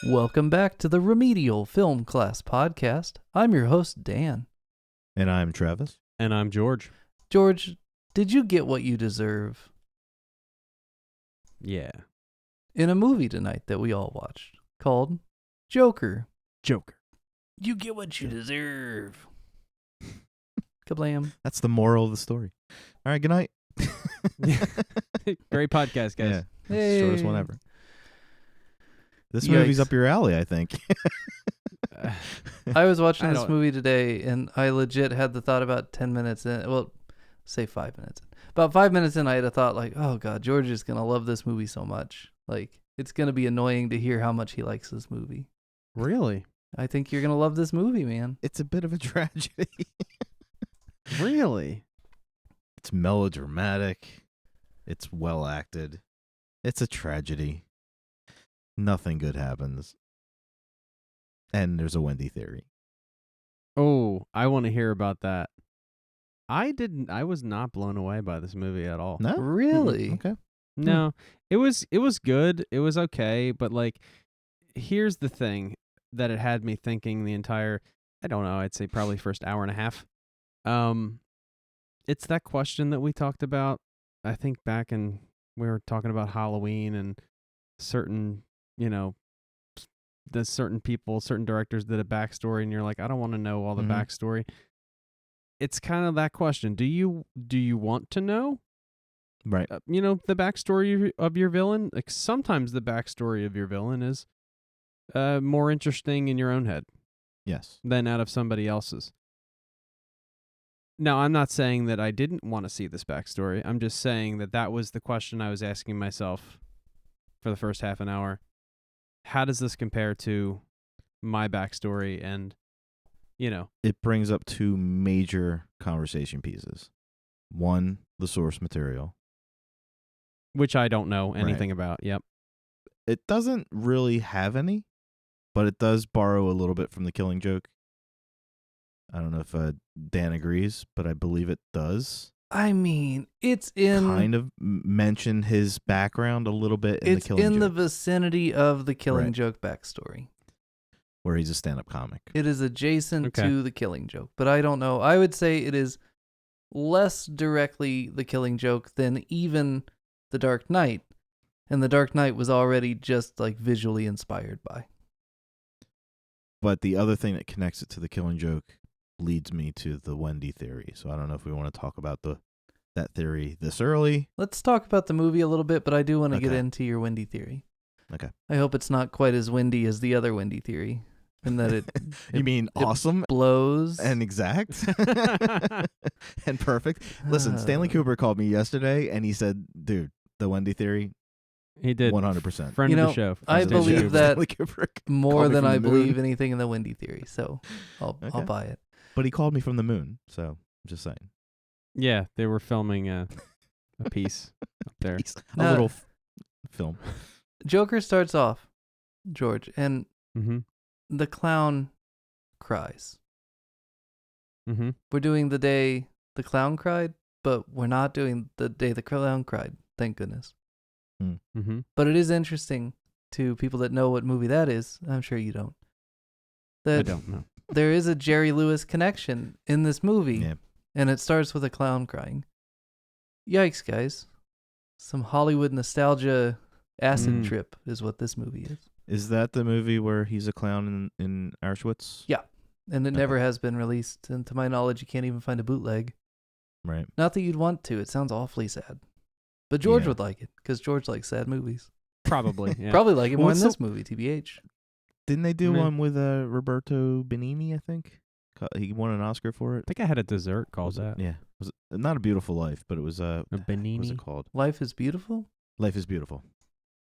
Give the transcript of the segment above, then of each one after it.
Welcome back to the Remedial Film Class Podcast. I'm your host, Dan. And I'm Travis. And I'm George. George, did you get what you deserve Yeah. in a movie tonight that we all watched called Joker? Joker. You get what you deserve. Kablam. That's the moral of the story. All right, good night. Great podcast, guys. Yeah, Hey. shortest one ever. This Yikes. movie's up your alley, I think. I was watching I this don't- movie today, and I legit had the thought about 10 minutes in. Well, say 5 minutes in. About 5 minutes in, I had a thought like, oh, God, George is going to love this movie so much. Like, it's going to be annoying to hear how much he likes this movie. Really? I think you're going to love this movie, man. It's a bit of a tragedy. Really? It's melodramatic. It's well acted. It's a tragedy. Nothing good happens. And there's a Wendy theory. Oh, I want to hear about that. I was not blown away by this movie at all. No? Really? Okay. No. It was good. It was okay, but like here's the thing that it had me thinking the entire, I don't know, I'd say probably first hour and a half. It's that question that we talked about, I think back in, we were talking about Halloween and certain, the certain people, certain directors did a backstory and you're like, I don't want to know all the backstory. It's kind of that question. Do you want to know? Right. The backstory of your villain? Like sometimes the backstory of your villain is more interesting in your own head Yes. than out of somebody else's. Now, I'm not saying that I didn't want to see this backstory. I'm just saying that was the question I was asking myself for the first half an hour. How does this compare to my backstory? And, It brings up two major conversation pieces. One, the source material. which I don't know anything about. Yep. It doesn't really have any, but it does borrow a little bit from The Killing Joke. I don't know if Dan agrees, but I believe it does. I mean, it's in... Kind of mention his background a little bit in The It's Killing in the Joke, vicinity of the Killing Right. Joke backstory. where he's a stand-up comic. It is adjacent Okay. to the Killing Joke, but I don't know. I would say it is less directly the Killing Joke than even The Dark Knight. And The Dark Knight was already just like visually inspired by. But the other thing that connects it to The Killing Joke leads me to the Wendy theory. So I don't know if we want to talk about that theory this early. Let's talk about the movie a little bit, but I do want to get Okay. into your Wendy theory. Okay. I hope it's not quite as windy as the other Wendy theory, and that it You mean awesome blows. and exact and perfect? Listen, Stanley Kubrick called me yesterday and he said, dude, the Wendy theory, He did. 100%. Friend You of know, the show. I Friend of the believe show. that Stanley Kubrick more called me than from I the moon. believe anything in the Wendy theory, so I'll Okay. buy it. But he called me from the moon, so I'm just saying. Yeah, they were filming a piece up there. A No. little film. Joker starts off, George, and Mm-hmm. the clown cries. Mm-hmm. We're doing the day the clown cried, but we're not doing the day the clown cried. Thank goodness. Mm-hmm. But it is interesting to people that know what movie that is. I'm sure you don't. I That don't know. there is a Jerry Lewis connection in this movie, Yeah. and it starts with a clown crying. Yikes, guys. Some Hollywood nostalgia acid trip is what this movie is. Is that the movie where he's a clown in Auschwitz? Yeah. And it Okay. never has been released. And to my knowledge, you can't even find a bootleg. Right. Not that you'd want to. It sounds awfully sad. But George Yeah. would like it, because George likes sad movies. Probably. Yeah. Probably like it more Well, in so- this movie, TBH. Didn't they do Yeah. one with Roberto Benigni, I think? He won an Oscar for it. I think I had a dessert called Was it- that. Yeah. Was it Not A Beautiful Life, but it was A what was Benini. it called? Life is Beautiful? Life is Beautiful.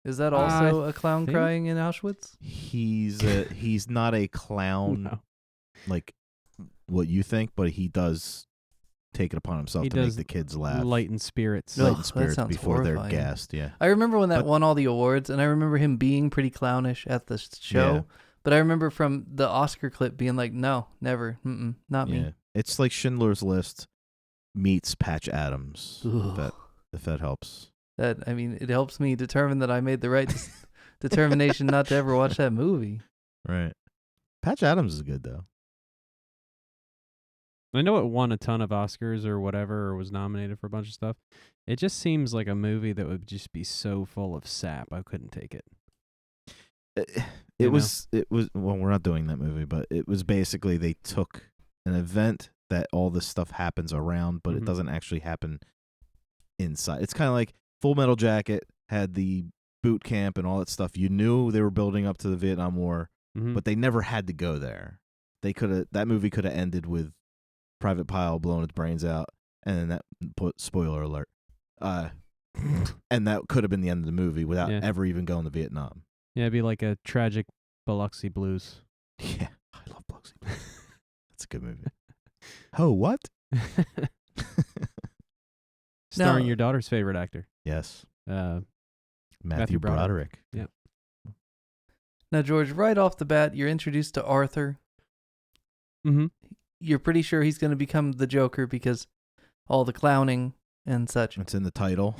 Is that I also a clown think- crying in Auschwitz? He's not a clown No. like what you think, but he does take it upon himself He to make does the kids laugh. Lighten spirits. Ugh, Lighten that spirits sounds before they're horrifying. gassed. Yeah. I remember when that But- won all the awards, and I remember him being pretty clownish at the show. Yeah. But I remember from the Oscar clip being like, no, never, not Yeah. me. It's like Schindler's List meets Patch Adams. Ugh. If that helps. That, I mean, it helps me determine that I made the right determination not to ever watch that movie. Right. Patch Adams is good though. I know it won a ton of Oscars or whatever, or was nominated for a bunch of stuff. It just seems like a movie that would just be so full of sap. I couldn't take it. It was well, we're not doing that movie, but it was basically they took an event that all this stuff happens around, but it doesn't actually happen inside. It's kind of like Full Metal Jacket had the boot camp and all that stuff. You knew they were building up to the Vietnam War, but they never had to go there. That movie could have ended with Private Pile blowing its brains out, and then spoiler alert, and that could have been the end of the movie without ever even going to Vietnam. Yeah, it'd be like a tragic Biloxi Blues. Yeah, I love Biloxi Blues. That's a good movie. Oh, what? Starring your daughter's favorite actor. Yes. Matthew Broderick. Yeah. Now, George, right off the bat, you're introduced to Arthur. Mm-hmm. You're pretty sure he's going to become the Joker because all the clowning and such. It's in the title.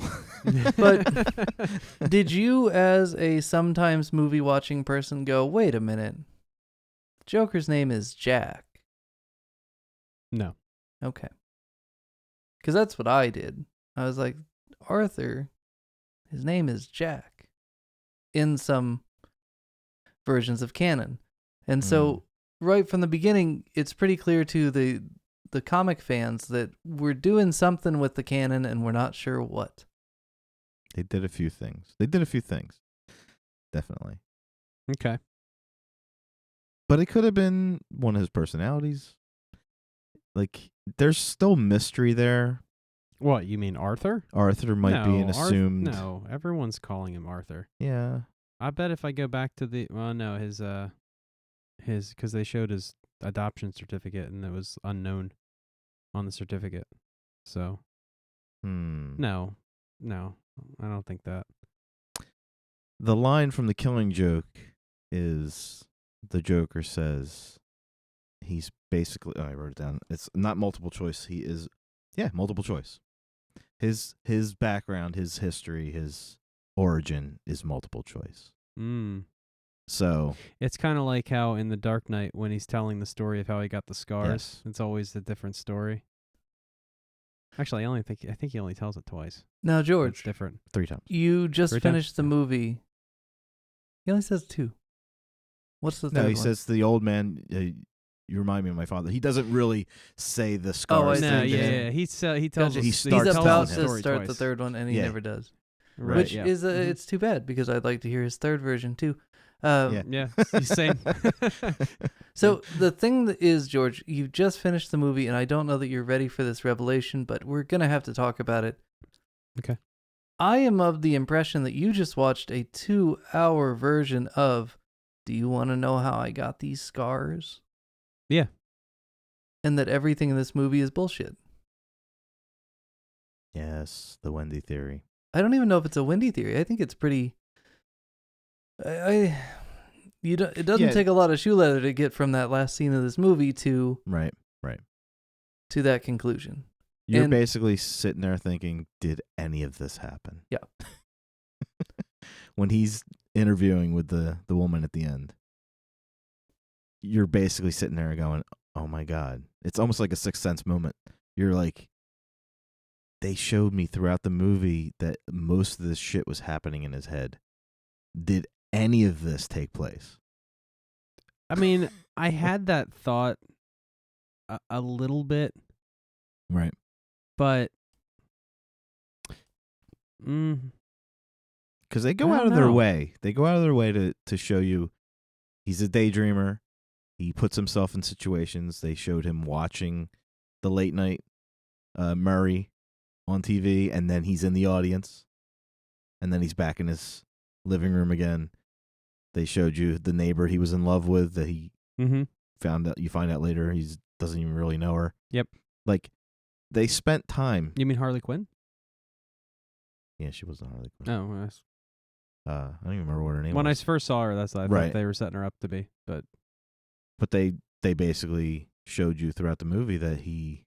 But did you, as a sometimes movie-watching person, go, wait a minute, Joker's name is Jack? No. Okay. Because that's what I did. I was like, Arthur, his name is Jack in some versions of canon. And so right from the beginning, it's pretty clear to the comic fans that we're doing something with the canon and we're not sure what. They did a few things. Definitely. Okay. But it could have been one of his personalities. Like, there's still mystery there. What, you mean Arthur? Arthur might be an assumed... No, everyone's calling him Arthur. Yeah. I bet if I go back to his because they showed his adoption certificate and it was unknown on the certificate. So, no, I don't think that. The line from The Killing Joke is the Joker says he's basically, I wrote it down. It's not multiple choice. He is, multiple choice. His background, his history, his origin is multiple choice. So it's kind of like how in The Dark Knight when he's telling the story of how he got the scars, it's always a different story. Actually, I think he only tells it twice. Now, George, it's different 3 times. You just 3 finished times? the movie. He only says 2. What's the third No, he one? says to the old man, you remind me of my father. He doesn't really say the scars. I No, see. yeah. He tells Gotcha. us. He He's starts about telling to the story start twice. the third one, and he Yeah. never does. Right, Which yeah. is it's too bad because I'd like to hear his third version too. Yeah, same. So the thing that is, George, you just finished the movie, and I don't know that you're ready for this revelation, but we're gonna have to talk about it. Okay. I am of the impression that you just watched a 2-hour version of Do You Want to Know How I Got These Scars? Yeah. And that everything in this movie is bullshit. Yes, the Wendy theory. I don't even know if it's a Wendy theory. I think it's pretty. It doesn't take a lot of shoe leather to get from that last scene of this movie to to that conclusion. You're And- basically sitting there thinking, did any of this happen? Yeah. When he's interviewing with the woman at the end, you're basically sitting there going, oh my God. It's almost like a Sixth Sense moment. You're like, they showed me throughout the movie that most of this shit was happening in his head. Did any of this take place? I mean, I had that thought a little bit, Right. but Because they go I out don't of their know. way. They go out of their way to show you he's a daydreamer. He puts himself in situations. They showed him watching the late night Murray on TV, and then he's in the audience, and then he's back in his living room again. They showed you the neighbor he was in love with that he found out. You find out later he doesn't even really know her. Yep. Like, they spent time. You mean Harley Quinn? Yeah, she wasn't Harley Quinn. Oh, yes. I don't even remember what her name When I was. first saw her, that's what I Right. thought they were setting her up to be. But But they basically showed you throughout the movie that he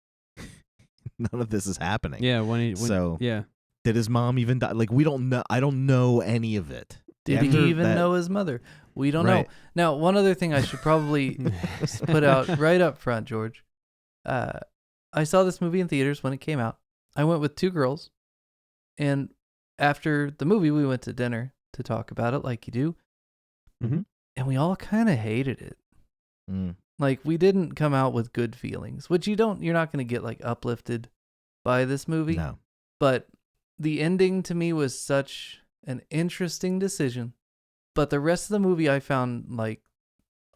none of this is happening. yeah, So- yeah, Did his mom even die? Like, we don't know. I don't know any of it. Did After he even that- know his mother? We don't Right. know. Now, one other thing I should probably put out right up front, George. I saw this movie in theaters when it came out. I went with 2 girls, and after the movie, we went to dinner to talk about it, like you do. Mm-hmm. And we all kind of hated it. Mm. Like, we didn't come out with good feelings, which you're not going to get like uplifted by this movie. No. But the ending to me was such an interesting decision. But the rest of the movie I found like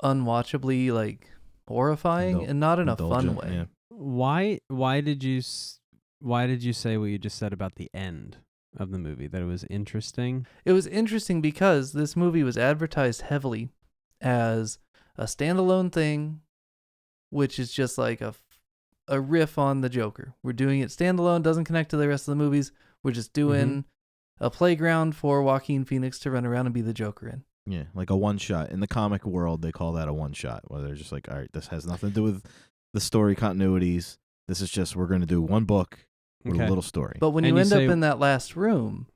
unwatchably like horrifying and not in a fun Indulgent, way. yeah. Why did you say what you just said about the end of the movie, that it was interesting? It was interesting because this movie was advertised heavily as a standalone thing, which is just like a riff on the Joker. We're doing it standalone, doesn't connect to the rest of the movies. We're just doing a playground for Joaquin Phoenix to run around and be the Joker in. Yeah, like a one-shot. In the comic world, they call that a one-shot, where they're just like, all right, this has nothing to do with the story continuities. This is just, we're going to do one book with a little story. But when And you you end up say- in that last room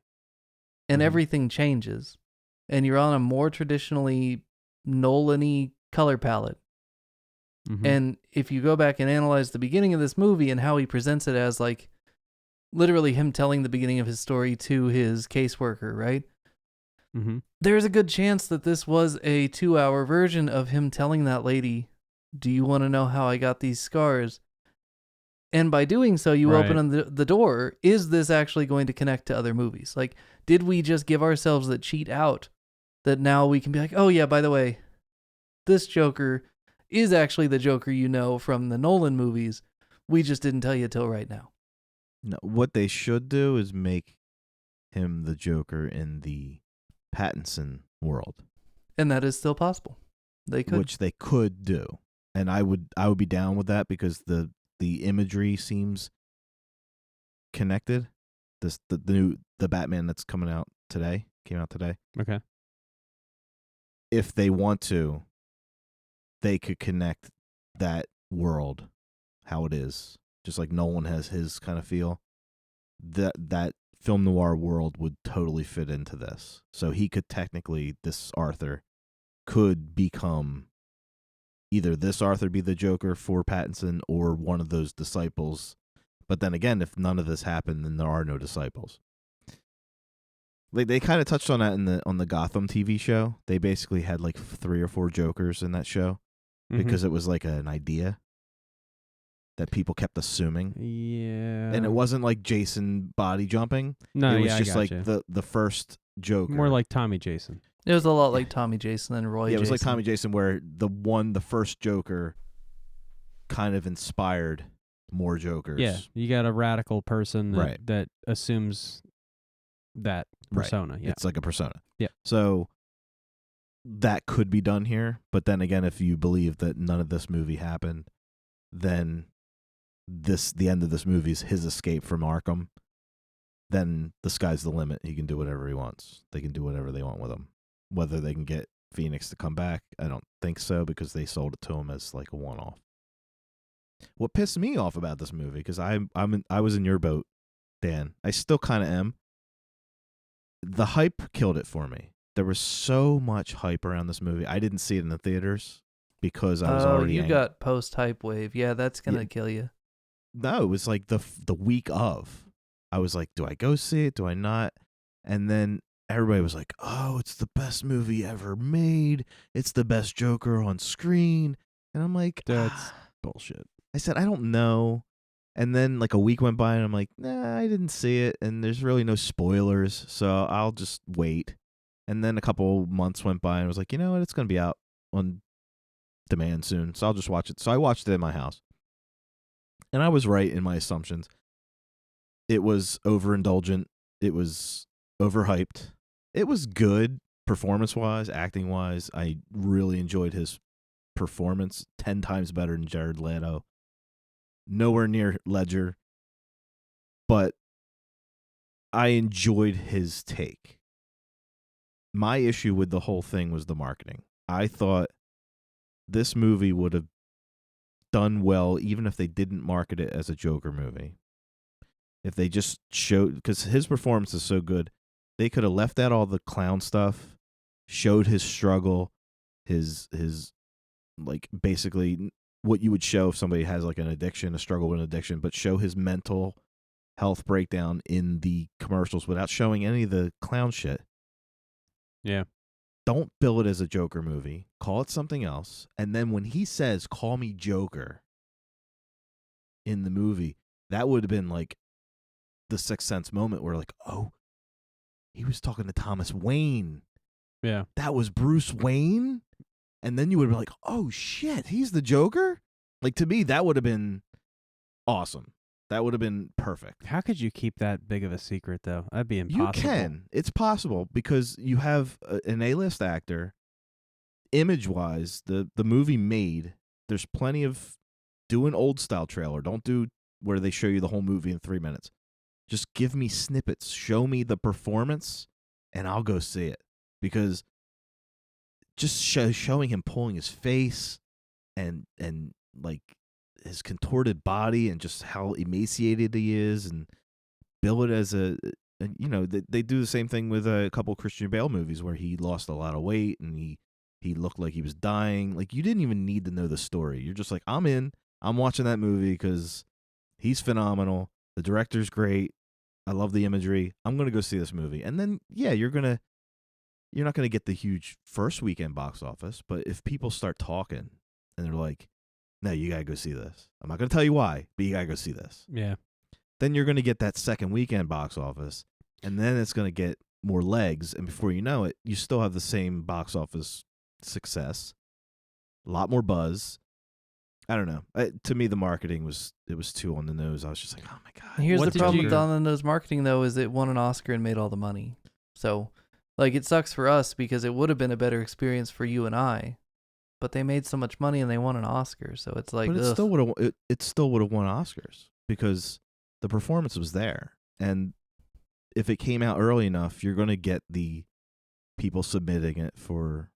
and everything changes and you're on a more traditionally Nolan-y color palette, Mhm. and if you go back and analyze the beginning of this movie and how he presents it as like literally him telling the beginning of his story to his caseworker, right? Mm-hmm. There's a good chance that this was a 2-hour version of him telling that lady, do you want to know how I got these scars? And by doing so, you Right. open the door. Is this actually going to connect to other movies? Like, did we just give ourselves the cheat out that now we can be like, oh yeah, by the way, this Joker is actually the Joker you know from the Nolan movies. We just didn't tell you till right now. No, what they should do is make him the Joker in the Pattinson world, And that is still possible. They could. which they could do, and I would be down with that because the imagery seems connected. The Batman that's came out today. Okay. If they want to, they could connect that world, how it is, just like Nolan has his kind of feel. That film noir world would totally fit into this. So he could technically, this Arthur could become either this Arthur be the Joker for Pattinson or one of those disciples. But then again, if none of this happened, then there are no disciples. They kind of touched on that on the Gotham TV show. They basically had like 3 or 4 Jokers in that show because it was like an idea that people kept assuming. Yeah. And it wasn't like Jason body jumping. No, it was yeah, just I like gotcha. the first Joker. More like Tommy Jason. It was a lot like Tommy Jason and Roy yeah, it was Jason. like Tommy Jason, where the first Joker kind of inspired more Jokers. Yeah, you got a radical person that, Right. that assumes that persona. Yeah. It's like a persona. Yeah. So that could be done here, but then again, if you believe that none of this movie happened, then the end of this movie is his escape from Arkham. Then the sky's the limit. He can do whatever he wants. They can do whatever they want with him. Whether they can get Phoenix to come back, I don't think so, because they sold it to him as like a one-off. What pissed me off about this movie, because I was in your boat, Dan. I still kind of am. The hype killed it for me. There was so much hype around this movie. I didn't see it in the theaters because I was already. You got post-hype wave. Yeah, that's gonna kill you. No, it was like the week of. I was like, do I go see it? Do I not? And then everybody was like, oh, it's the best movie ever made. It's the best Joker on screen. And I'm like, That's bullshit. I said, I don't know. And then like a week went by and I'm like, nah, I didn't see it. And there's really no spoilers. So I'll just wait. And then a couple months went by and I was like, you know what? It's going to be out on demand soon. So I'll just watch it. So I watched it in my house. And I was right in my assumptions. It was overindulgent. It was overhyped. It was good performance-wise, acting-wise. I really enjoyed his performance. 10 times better than Jared Leto. Nowhere near Ledger. But I enjoyed his take. My issue with the whole thing was the marketing. I thought this movie would have done well even if they didn't market it as a Joker movie. If they just showed, because his performance is so good, they could have left out all the clown stuff showed his struggle, his like basically what you would show if somebody has like an addiction, a struggle with an addiction, but show his mental health breakdown in the commercials without showing any of the clown shit. Yeah. Don't bill it as a Joker movie. Call it something else. And then when he says, "Call me Joker," in the movie, that would have been like the Sixth Sense moment where like, oh, he was talking to Thomas Wayne. Yeah. That was Bruce Wayne? And then you would be like, oh shit, he's the Joker? Like, to me, that would have been awesome. That would have been perfect. How could you keep that big of a secret, though? That'd be impossible. You can. It's possible because you have an A-list actor. Image-wise, the movie made, there's plenty of, do an old-style trailer. Don't do where they show you the whole movie in 3 minutes. Just give me snippets. Show me the performance, and I'll go see it. Because just showing him pulling his face and like his contorted body and just how emaciated he is, and bill it as a you know, they do the same thing with a couple Christian Bale movies where he lost a lot of weight and he looked like he was dying. Like, you didn't even need to know the story. You're just like, I'm in. I'm watching that movie because he's phenomenal. The director's great. I love the imagery. I'm going to go see this movie. And then, yeah, you're not going to get the huge first weekend box office, but if people start talking and they're like, no, you got to go see this. I'm not going to tell you why, but you got to go see this. Yeah. Then you're going to get that second weekend box office, and then it's going to get more legs, and before you know it, you still have the same box office success, a lot more buzz. I don't know. To me, the marketing was too on the nose. I was just like, oh my God. Here's What the did problem you- with on the nose marketing, though, is it won an Oscar and made all the money. So, like, it sucks for us because it would have been a better experience for you and I, but they made so much money and they won an Oscar. So it's like, But it ugh. still would have won Oscars because the performance was there, and if it came out early enough, you're going to get the people submitting it for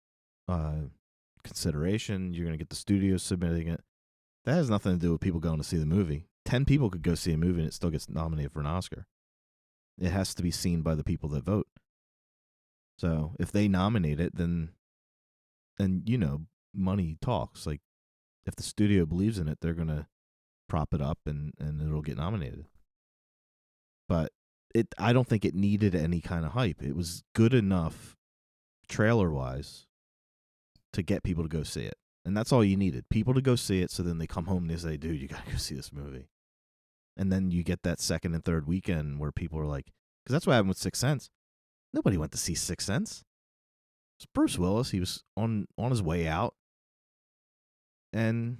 consideration. You're going to get the studios submitting it. That has nothing to do with people going to see the movie. 10 people could go see a movie and it still gets nominated for an Oscar. It has to be seen by the people that vote. So if they nominate it, then you know, money talks. Like, if the studio believes in it, they're going to prop it up and it'll get nominated. But I don't think it needed any kind of hype. It was good enough trailer-wise to get people to go see it. And that's all you needed. People to go see it, so then they come home and they say, dude, you got to go see this movie. And then you get that second and third weekend where people are like, because that's what happened with Sixth Sense. Nobody went to see Sixth Sense. It's Bruce Willis. He was on his way out. And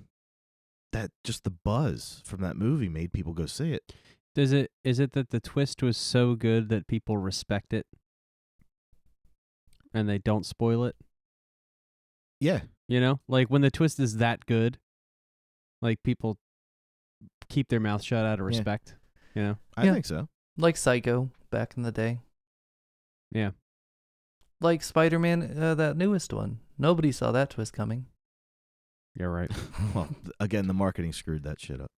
that just the buzz from that movie made people go see it. Is it that the twist was so good that people respect it and they don't spoil it? Yeah. You know, like when the twist is that good, like people keep their mouth shut out of Yeah. respect. You know, I think so. Like Psycho back in the day. yeah. Like Spider-Man, that newest one. Nobody saw that twist coming. You're right. Well, again, the marketing screwed that shit up.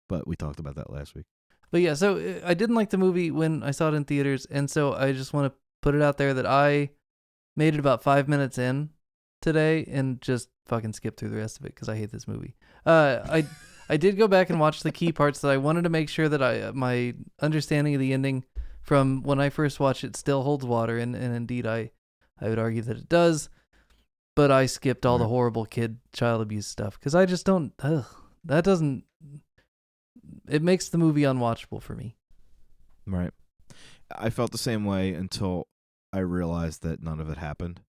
But we talked about that last week. But yeah, so I didn't like the movie when I saw it in theaters, and so I just want to put it out there that I made it about 5 minutes in today and just fucking skipped through the rest of it because I hate this movie. I did go back and watch the key parts that I wanted to make sure that my understanding of the ending from when I first watched it still holds water, and indeed I would argue that it does, but I skipped all the horrible child abuse stuff because I just don't, that doesn't, it makes the movie unwatchable for me. Right. I felt the same way until I realized that none of it happened.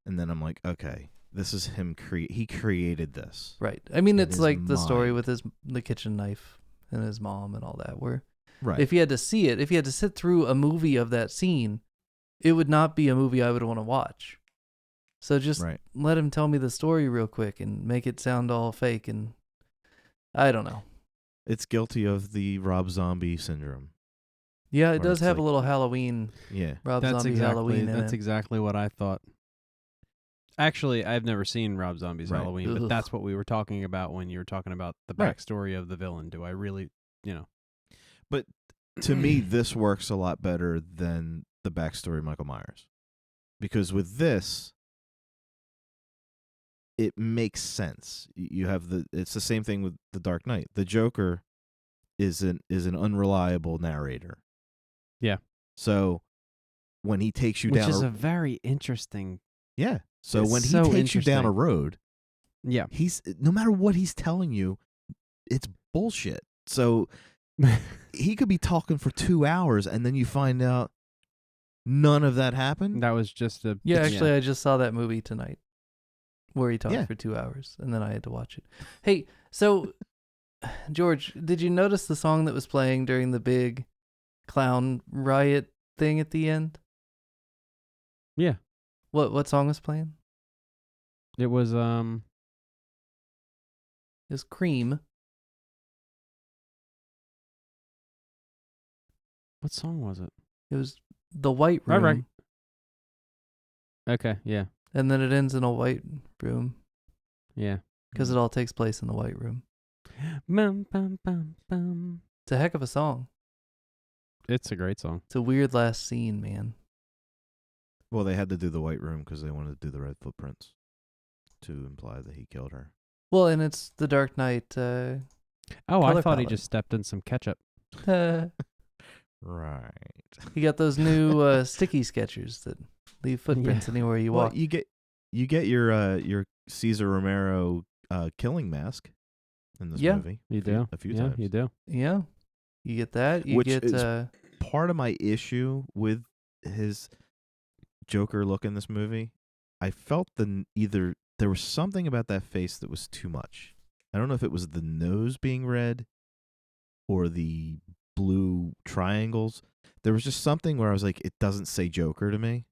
And then I'm like, okay, this is him. He created this. Right. I mean, In it's his like the story mind. with the kitchen knife and his mom and all that, where Right. if you had to see it, if you had to sit through a movie of that scene, it would not be a movie I would want to watch. So just Right. let him tell me the story real quick and make it sound all fake, and I don't know. It's guilty of the Rob Zombie syndrome. Yeah, it Where does it's have a like- little Halloween, Yeah. Rob Zombie Halloween in That's it. exactly what I thought. Actually, I've never seen Rob Zombie's Right. Halloween, but Ugh. that's what we were talking about when you were talking about the Right. backstory of the villain. Do I really, you know? To me, this works a lot better than the backstory of Michael Myers. because with this, it makes sense. You have it's the same thing with The Dark Knight. The Joker is an unreliable narrator. Yeah. So when he takes you Which down is a very interesting. yeah. So It's when he so takes you down a interesting. road, Yeah. he's no matter what he's telling you, it's bullshit. So he could be talking for 2 hours and then you find out none of that happened. That was just a. Yeah, actually, I just saw that movie tonight where he talked Yeah. for 2 hours, and then I had to watch it. Hey, so, George, did you notice the song that was playing during the big clown riot thing at the end? Yeah. What song was playing? It was It was Cream. What song was it? It was The White Room. Right. Okay. Yeah. And then it ends in a white room Yeah. because it all takes place in the White Room. Bum, bum, bum, bum. It's a heck of a song. It's a great song. It's a weird last scene, man. Well, they had to do the White Room because they wanted to do the red footprints to imply that he killed her. Well, and it's the Dark Knight. Oh, Color I thought he palette. just stepped in some ketchup. Right. You got those new sticky sketchers that leave footprints anywhere you Well, walk. you get your Cesar Romero killing mask in this movie. You do. A few times. You do. Yeah. You get that. You Which get is part of my issue with his Joker look in this movie. I felt there was something about that face that was too much. I don't know if it was the nose being red or the blue triangles. There was just something where I was like, it doesn't say Joker to me.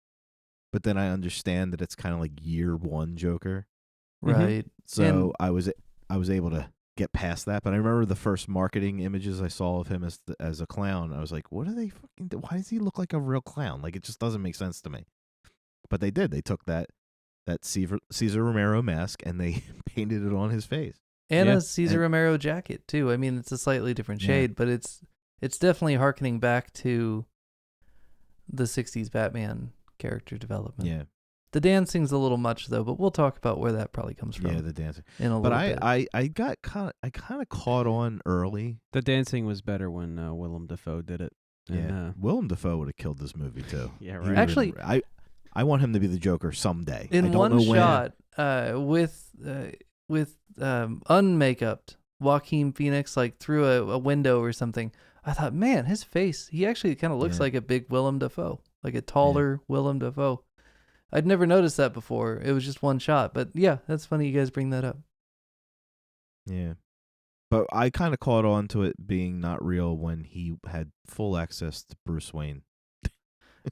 But then I understand that it's kind of like year one Joker. right. So I was able to get past that. But I remember the first marketing images I saw of him as a clown. I was like, what are they fucking do? Why does he look like a real clown? Like, it just doesn't make sense to me. But they did. They took that Cesar Romero mask and they painted it on his face. And Yeah. a Cesar Romero jacket too. I mean, it's a slightly different shade, but it's definitely harkening back to the 60s Batman character development. Yeah. The dancing's a little much though, but we'll talk about where that probably comes from. Yeah, the dancing. in a But little bit. I kind of caught on early. The dancing was better when Willem Dafoe did it. And, Yeah. Willem Dafoe would have killed this movie too. Yeah, He right. would've Actually- been- I want him to be the Joker someday. I in don't one know when. shot, with unmakeup Joaquin Phoenix like through a window or something, I thought, man, his face, he actually kind of looks Yeah. like a big Willem Dafoe, like a taller Willem Dafoe. I'd never noticed that before. It was just one shot, but yeah, that's funny you guys bring that up. Yeah. But I kind of caught on to it being not real when he had full access to Bruce Wayne.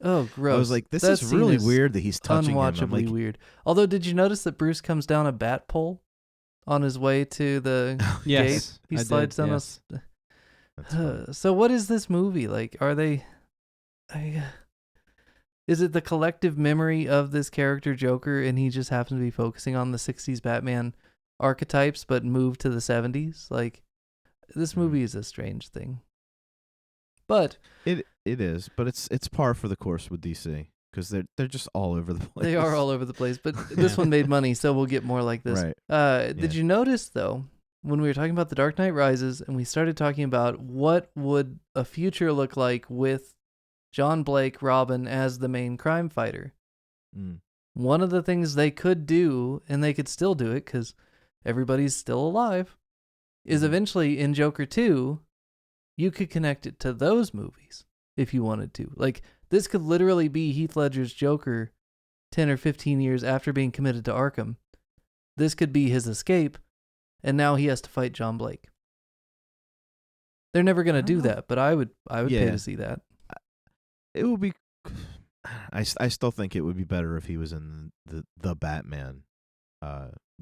Oh, gross. I was like, this That is scene really weird that he's touching him. I'm unwatchably like, weird. Although, did you notice that Bruce comes down a bat pole on his way to the Yes. gate? He I slides did, down yes. That's funny. So what is this movie like? Are they? Is it the collective memory of this character Joker, and he just happens to be focusing on the '60s Batman archetypes, but moved to the '70s? Like, this movie is a strange thing. But It is, but it's par for the course with DC because they're just all over the place. they are all over the place. But this one made money, so we'll get more like this. Right. Did you notice though, when we were talking about The Dark Knight Rises, and we started talking about what would a future look like with John Blake Robin as the main crime fighter? Mm. One of the things they could do, and they could still do it because everybody's still alive, is eventually in Joker 2, you could connect it to those movies if you wanted to. Like, this could literally be Heath Ledger's Joker 10 or 15 years after being committed to Arkham. This could be his escape, and now he has to fight John Blake. They're never going to do that, but I would pay Yeah. to see that. It would be. I still think it would be better if he was in the Batman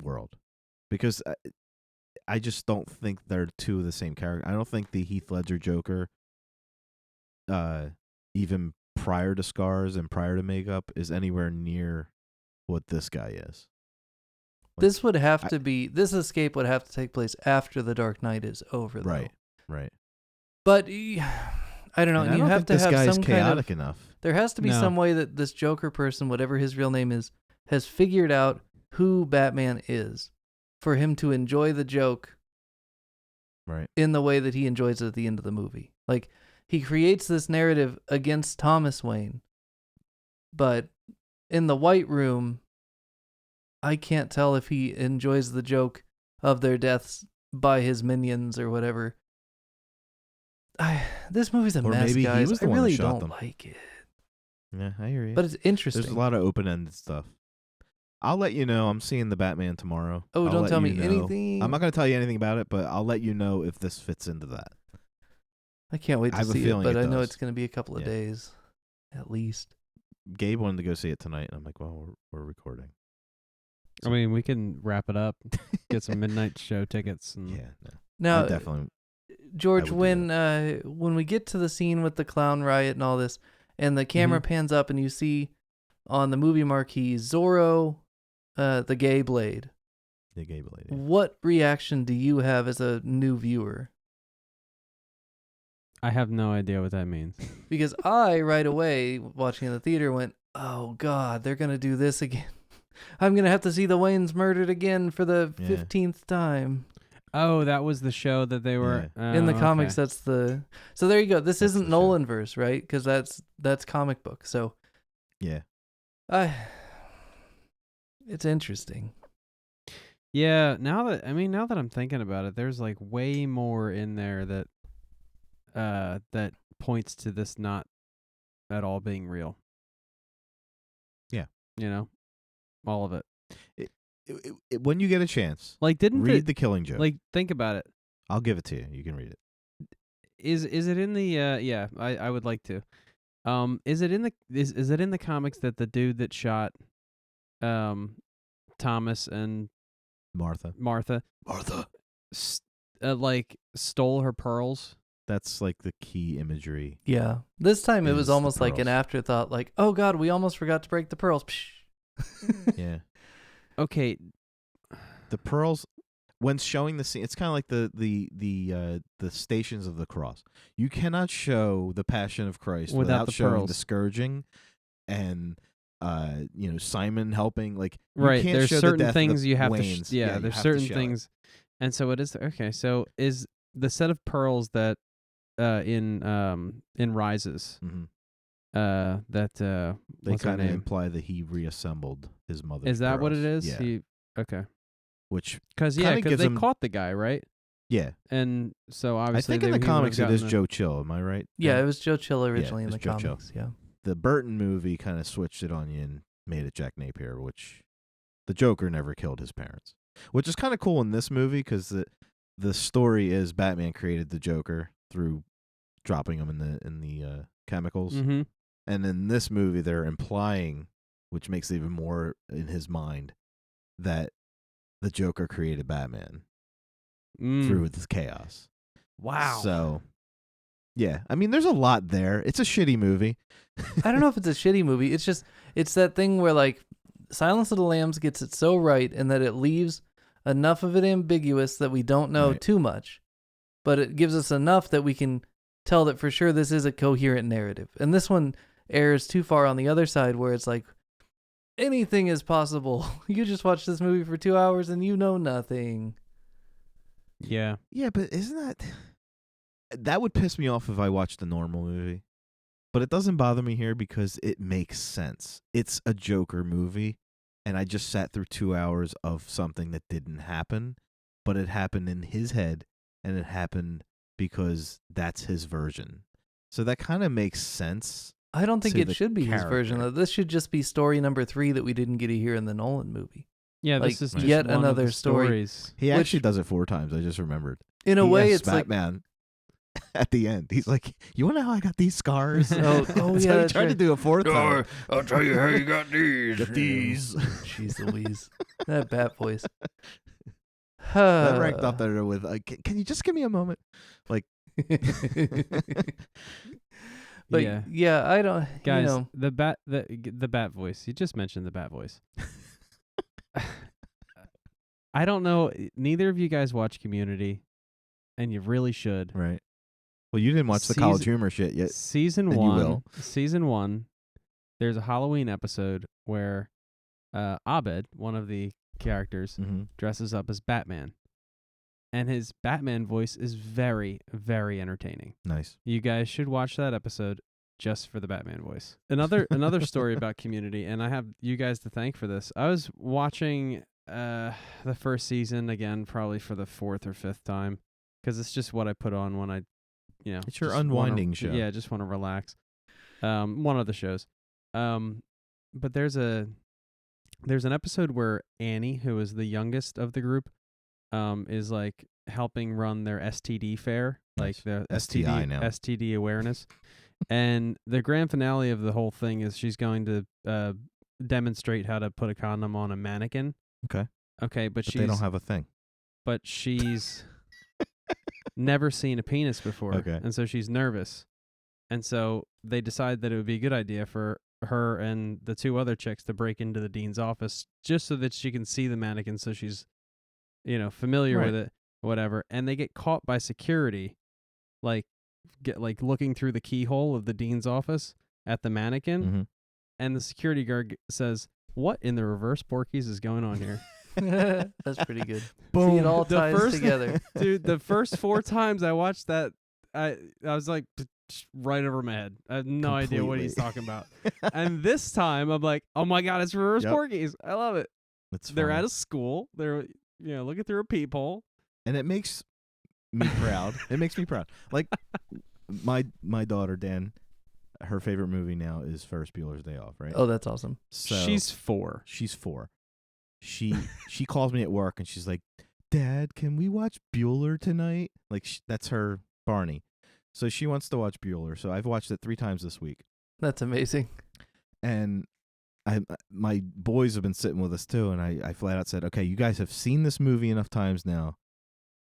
world, because I just don't think they're two of the same character. I don't think the Heath Ledger Joker, even prior to scars and prior to makeup, is anywhere near what this guy is. This would have to be, this escape would have to take place after The Dark Knight is over, though. Right. But I don't know. And And I you don't have think to this have guy is some kind chaotic of. enough. There has to be No. some way that this Joker person, whatever his real name is, has figured out who Batman is for him to enjoy the joke Right. in the way that he enjoys it at the end of the movie. Like, he creates this narrative against Thomas Wayne, but in the White Room, I can't tell if he enjoys the joke of their deaths by his minions or whatever. This movie's a Or mess, maybe he guys. was the I one that really shot don't them. like it. Yeah, I hear you. But it's interesting. There's a lot of open-ended stuff. I'll let you know. I'm seeing the Batman tomorrow. Oh, I'll don't let tell you me know. anything. I'm not going to tell you anything about it, but I'll let you know if this fits into that. I can't wait I to have a see it, feeling but it I know does. it's going to be a couple of Yeah. days, at least. Gabe wanted to go see it tonight, and I'm like, well, we're recording. I mean, we can wrap it up, get some midnight show tickets, and Yeah, no. Now, I definitely. George, I would do when we get to the scene with the clown riot and all this, and the camera pans up and you see on the movie marquee Zorro, the gay Blade. The Gabe lady. What reaction do you have as a new viewer? I have no idea what that means. Because I, right away, watching in the theater, went, oh, God, they're going to do this again. I'm going to have to see the Waynes murdered again for the 15th time. Oh, that was the show that they were... In the comics, okay. that's the... So there you go. This That's isn't the show. Nolanverse, right? Because that's comic book. So Yeah. it's interesting. Yeah, now that I'm thinking about it, there's like way more in there that points to this not at all being real. Yeah. You know? All of it. When you get a chance, Like read The Killing Joke. like think about it. I'll give it to you. You can read it. Is it in the yeah, I would like to. Is it in the comics that the dude that shot Thomas and Martha. like stole her pearls? That's like the key imagery. Yeah. This time it Is was the almost like an pearls. afterthought. Like, oh, God, we almost forgot to break the pearls. Psh. Yeah. Okay, The pearls, when showing the scene, it's kind of like the Stations of the Cross. You cannot show the Passion of Christ Without without the showing pearls. the scourging and Simon helping. Like, you right. can't There's show the certain death of things the you have Waynes. to. You There's have to certain show it. things, and so it is okay. So is the set of pearls that in Rises Mhm. that They what's her kind of name? imply that he reassembled his mother's Is that what it pearls. is? Yeah. Okay. Which, Because Kinda gives they him- caught the guy, right? yeah. And so I obviously think in the he would've comics it is gotten Joe Chill. Am I right? Yeah, Dan? it was Joe Chill originally in it's the Joe Chill. comics. Yeah. The Burton movie kind of switched it on you and made it Jack Napier, which the Joker never killed his parents. Which is kind of cool in this movie because the story is Batman created the Joker through dropping him in the chemicals. Mm-hmm. And in this movie, they're implying, which makes it even more in his mind, that the Joker created Batman through this chaos. Wow. So, yeah. I mean, there's a lot there. It's a shitty movie. I don't know if it's a shitty movie. It's that thing where, like, Silence of the Lambs gets it so right and that it leaves enough of it ambiguous that we don't know Right. too much, but it gives us enough that we can tell that for sure this is a coherent narrative. And this one errs too far on the other side where it's like, anything is possible. You just watched this movie for 2 hours and you know nothing. Yeah. Yeah, but isn't that would piss me off if I watched a normal movie. But it doesn't bother me here because it makes sense. It's a Joker movie, and I just sat through 2 hours of something that didn't happen, but it happened in his head, and it happened because that's his version. So that kind of makes sense. I don't think To it the should be his version. character. This should just be story number 3 that we didn't get to hear in the Nolan movie. Yeah, Like, this is Right. just yet one of another the story. stories. He Which- actually does it 4 times. I just remembered. In a He way, asks it's like, Batman at the end. He's like, "You want to know how I got these scars?" Oh, So yeah, he that's tried to right. do a 4th time. I'll tell you how you got these. Get these. Jeez Louise. That bat voice. That ranked up there with, can you just give me a moment? Like, But Yeah. yeah, I don't, Guys, you know, the bat voice. You just mentioned the bat voice. I don't know. Neither of you guys watch Community, and you really should. right. Well, you didn't watch the College Humor shit yet. Season and you one. will. Season 1. there's a Halloween episode where Abed, one of the characters, dresses up as Batman. And his Batman voice is very, very entertaining. Nice. You guys should watch that episode just for the Batman voice. Another story about Community, and I have you guys to thank for this. I was watching the first season again, probably for the 4th or 5th time, because it's just what I put on when I, it's your unwinding show. Yeah, just want to relax. One of the shows. But there's an episode where Annie, who is the youngest of the group, is like helping run their STD fair, like the STI now. STD awareness. And the grand finale of the whole thing is she's going to demonstrate how to put a condom on a mannequin. Okay, but they don't have a thing. But she's never seen a penis before. Okay. And so she's nervous. And so they decide that it would be a good idea for her and the 2 other chicks to break into the dean's office just so that she can see the mannequin, so she's familiar with it, whatever. And they get caught by security, looking through the keyhole of the dean's office at the mannequin. And the security guard says, "What in the reverse Porky's is going on here?" That's pretty good. Boom. See, it all ties together. Dude, the first 4 times I watched that, I was like, right over my head. I have no idea what he's talking about. And this time, I'm like, oh my God, it's reverse Porky's. I love it. They're at a school. They're looking through a peephole. And it makes me proud. It makes me proud. Like, my daughter, Dan, her favorite movie now is Ferris Bueller's Day Off, right? Oh, that's awesome. So she's 4. She's 4. She calls me at work and she's like, "Dad, can we watch Bueller tonight?" Like, that's her Barney. So she wants to watch Bueller. So I've watched it 3 times this week. That's amazing. And my boys have been sitting with us too, and I flat out said, "Okay, you guys have seen this movie enough times now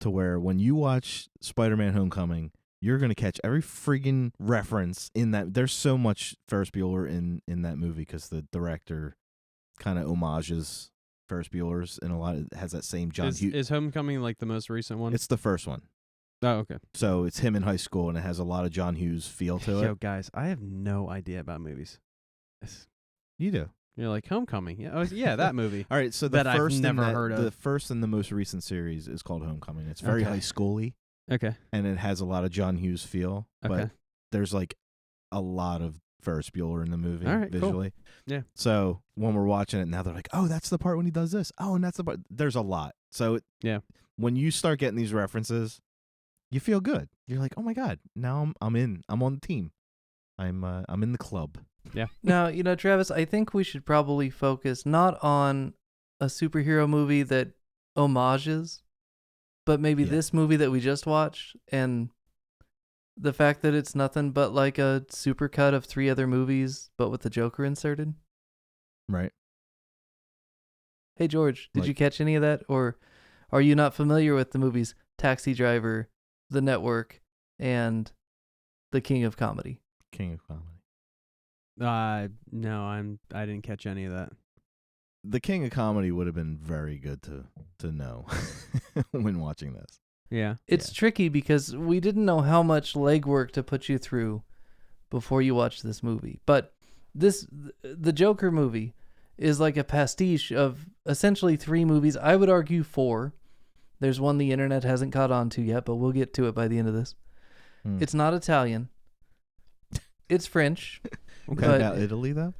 to where when you watch Spider-Man Homecoming, you're going to catch every friggin' reference in that." There's so much Ferris Bueller in that movie because the director kind of homages Ferris Bueller's in a lot of, has that same John Hughes. Is Homecoming like the most recent one? It's the first one. Oh, okay. So it's him in high school, and it has a lot of John Hughes feel to it. Yo, guys, I have no idea about movies. You do. You're like Homecoming. Yeah, that movie. All right, so that I've never heard of. The first and the most recent series is called Homecoming. It's very high school-y. Okay. And it has a lot of John Hughes feel. Okay. But there's like a lot of Ferris Bueller in the movie visually. Cool. Yeah. So when we're watching it now, they're like, "Oh, that's the part when he does this. Oh, and that's the part." There's a lot. So when you start getting these references, you feel good. You're like, "Oh my God, now I'm in. I'm on the team. I'm in the club." Yeah. Now, Travis, I think we should probably focus not on a superhero movie that homages, but maybe this movie that we just watched and the fact that it's nothing but like a supercut of 3 other movies, but with the Joker inserted. Right. Hey, George, did you catch any of that? Or are you not familiar with the movies Taxi Driver, The Network, and The King of Comedy? King of Comedy. No, I didn't catch any of that. The King of Comedy would have been very good to know when watching this. Yeah. It's tricky because we didn't know how much legwork to put you through before you watch this movie. But the Joker movie is like a pastiche of essentially 3 movies. I would argue 4. There's one the internet hasn't caught on to yet, but we'll get to it by the end of this. It's not Italian. It's French. Okay. But, now Italy, though?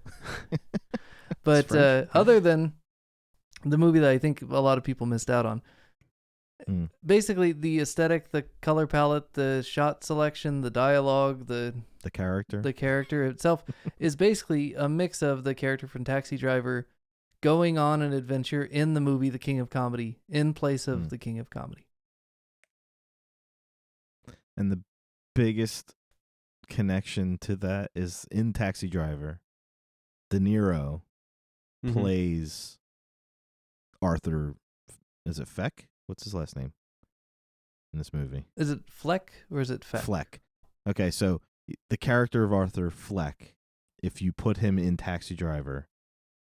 But other than the movie that I think a lot of people missed out on, basically the aesthetic, the color palette, the shot selection, the dialogue, the character itself is basically a mix of the character from Taxi Driver going on an adventure in the movie The King of Comedy in place of The King of Comedy. And the biggest connection to that is in Taxi Driver, De Niro plays Arthur. Is it Feck? What's his last name in this movie? Is it Fleck or is it Feck? Fleck. Okay, so the character of Arthur Fleck, if you put him in Taxi Driver,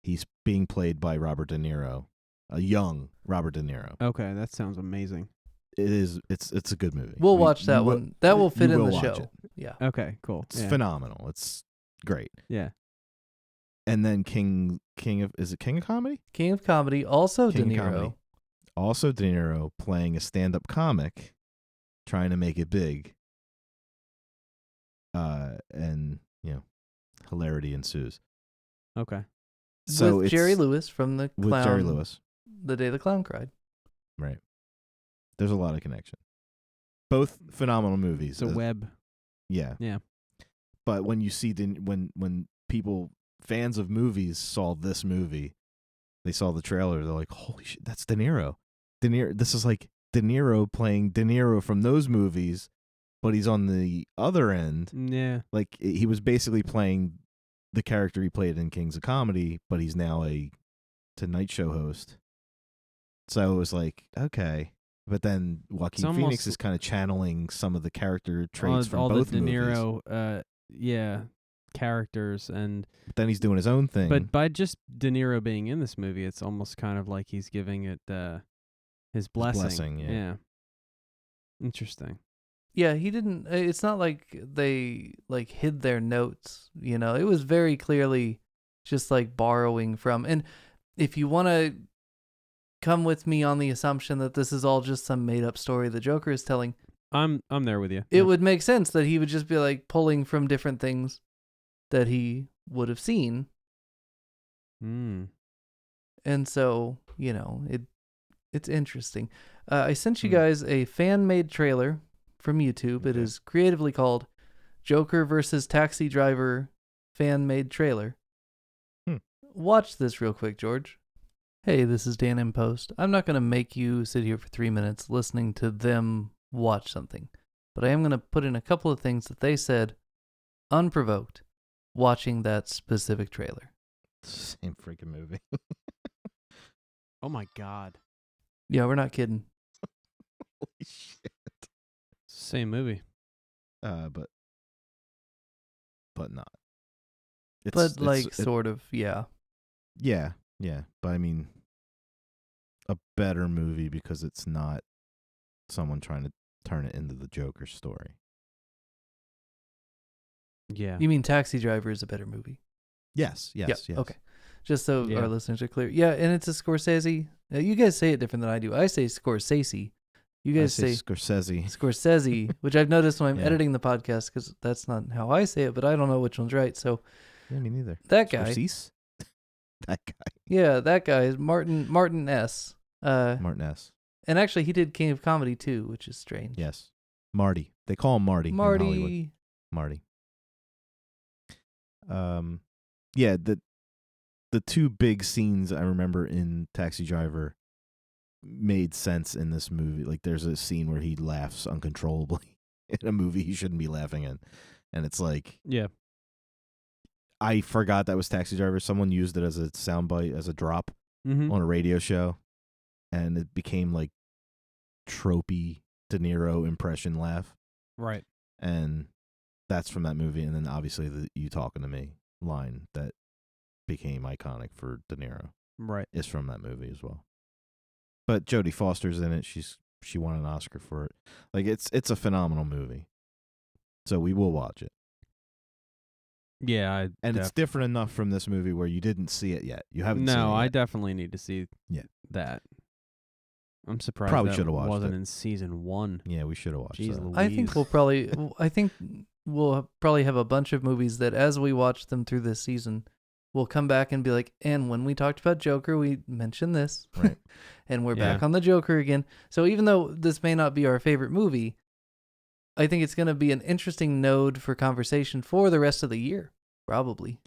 he's being played by Robert De Niro, a young Robert De Niro. Okay, that sounds amazing. It is. It's a good movie. We'll watch that one. That will fit in the show. It. Yeah. Okay, cool. It's phenomenal. It's great. Yeah. And then King of Comedy? King of Comedy, also King De of Niro. Comedy. Also De Niro playing a stand-up comic, trying to make it big. And hilarity ensues. Okay. So with it's Jerry Lewis from the Clown. with Jerry Lewis, The Day the Clown Cried. right? There's a lot of connection. Both phenomenal movies. It's a web. Yeah. Yeah. But when you see when people, fans of movies, saw this movie, they saw the trailer, they're like, "Holy shit, that's De Niro!" This is like De Niro playing De Niro from those movies, but he's on the other end. Yeah. Like he was basically playing the character he played in Kings of Comedy, but he's now a Tonight Show host. So it was like, okay. But then Joaquin Phoenix is kind of channeling some of the character traits from all both the De movies. Niro, characters, and But then he's doing his own thing. but by just De Niro being in this movie, it's almost kind of like he's giving it his blessing. Yeah. Interesting. Yeah, he didn't. It's not like they like hid their notes. It was very clearly just like borrowing from. And if you want to come with me on the assumption that this is all just some made up story the Joker is telling, I'm there with you. it would make sense that he would just be like pulling from different things that he would have seen. Mm. And so, it's interesting. I sent you guys a fan-made trailer from YouTube. Okay. It is creatively called Joker versus Taxi Driver fan-made trailer. Watch this real quick, George. Hey, this is Dan in Post. I'm not going to make you sit here for 3 minutes listening to them watch something, but I am going to put in a couple of things that they said unprovoked watching that specific trailer. Same freaking movie. Oh my God. Yeah, we're not kidding. Holy shit. Same movie. But not. Sort of, yeah. Yeah. But I mean, a better movie because it's not someone trying to turn it into the Joker story. Yeah. You mean Taxi Driver is a better movie? Yes. Okay. Just so Yeah. our listeners are clear. Yeah, and it's a Scorsese. You guys say it different than I do. I say Scorsese. You guys say Scorsese, which I've noticed when I'm Yeah. editing the podcast because that's not how I say it, but I don't know which one's right. So Yeah, me neither. that guy. Scorsese? That guy. Yeah, that guy is Martin S. Martin S. And actually, he did King of Comedy too, which is strange. Yes. Marty. They call him Marty. In Hollywood. Marty. Marty. Yeah, the two big scenes I remember in Taxi Driver made sense in this movie. Like there's a scene where he laughs uncontrollably in a movie he shouldn't be laughing in. And it's like, Yeah. I forgot that was Taxi Driver. Someone used it as a soundbite, as a drop Mm-hmm. on a radio show, and it became like tropey De Niro impression laugh. Right. And that's from that movie. And then obviously the "you talking to me" line that became iconic for De Niro Right. is from that movie as well. But Jodie Foster's in it. She won an Oscar for it. Like it's a phenomenal movie. So we will watch it. Yeah. It's different enough from this movie where you didn't see it yet. You haven't seen it No, yet. I definitely need to see that. I'm surprised Probably that should have watched wasn't it. in season 1. Yeah, we should have watched Jeez that. Louise. I think we'll probably have a bunch of movies that as we watch them through this season, we'll come back and be like, and when we talked about Joker, we mentioned this. Right. And we're back on the Joker again. So even though this may not be our favorite movie, I think it's going to be an interesting node for conversation for the rest of the year, probably.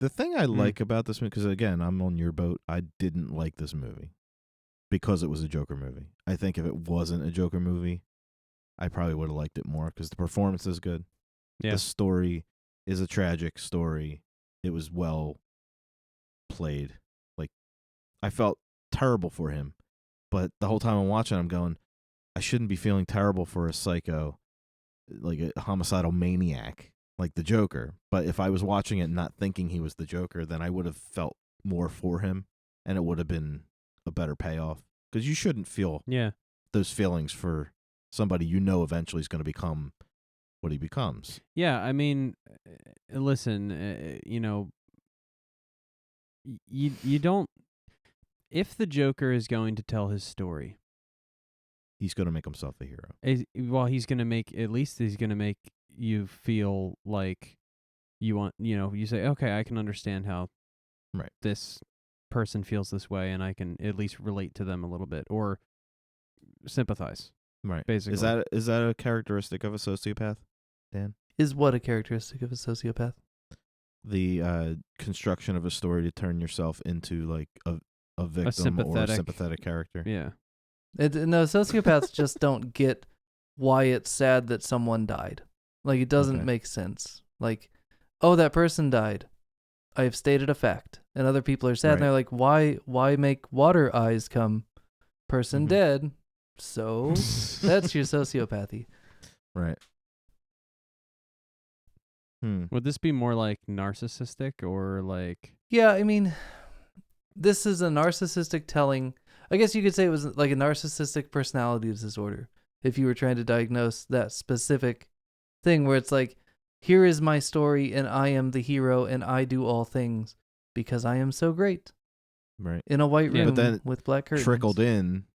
The thing I like about this movie, because again, I'm on your boat, I didn't like this movie because it was a Joker movie. I think if it wasn't a Joker movie, I probably would have liked it more because the performance is good. Yeah. The story is a tragic story. It was well played. Like, I felt terrible for him, but the whole time I'm watching, I'm going, I shouldn't be feeling terrible for a psycho, like a homicidal maniac like the Joker. But if I was watching it not thinking he was the Joker, then I would have felt more for him, and it would have been a better payoff. Because you shouldn't feel those feelings for somebody you know eventually is going to become what he becomes. Yeah, I mean, listen, you don't. If the Joker is going to tell his story, He's going to make himself a hero. he's going to make you feel like you say, okay, I can understand how Right. this person feels this way, and I can at least relate to them a little bit or sympathize. Right. Basically. Is that a characteristic of a sociopath, Dan? Is what a characteristic of a sociopath? The construction of a story to turn yourself into like a victim or a sympathetic character. Yeah. No, sociopaths just don't get why it's sad that someone died. Like, it doesn't make sense. Like, oh, that person died. I have stated a fact. And other people are sad, and they're like, why make water eyes come? Person dead. So, that's your sociopathy. Right. Would this be more like narcissistic or like... Yeah, I mean, this is a narcissistic telling... I guess you could say it was like a narcissistic personality disorder if you were trying to diagnose that specific thing where it's like, here is my story and I am the hero and I do all things because I am so great. Right. In a white room but then with black curtains. Trickled in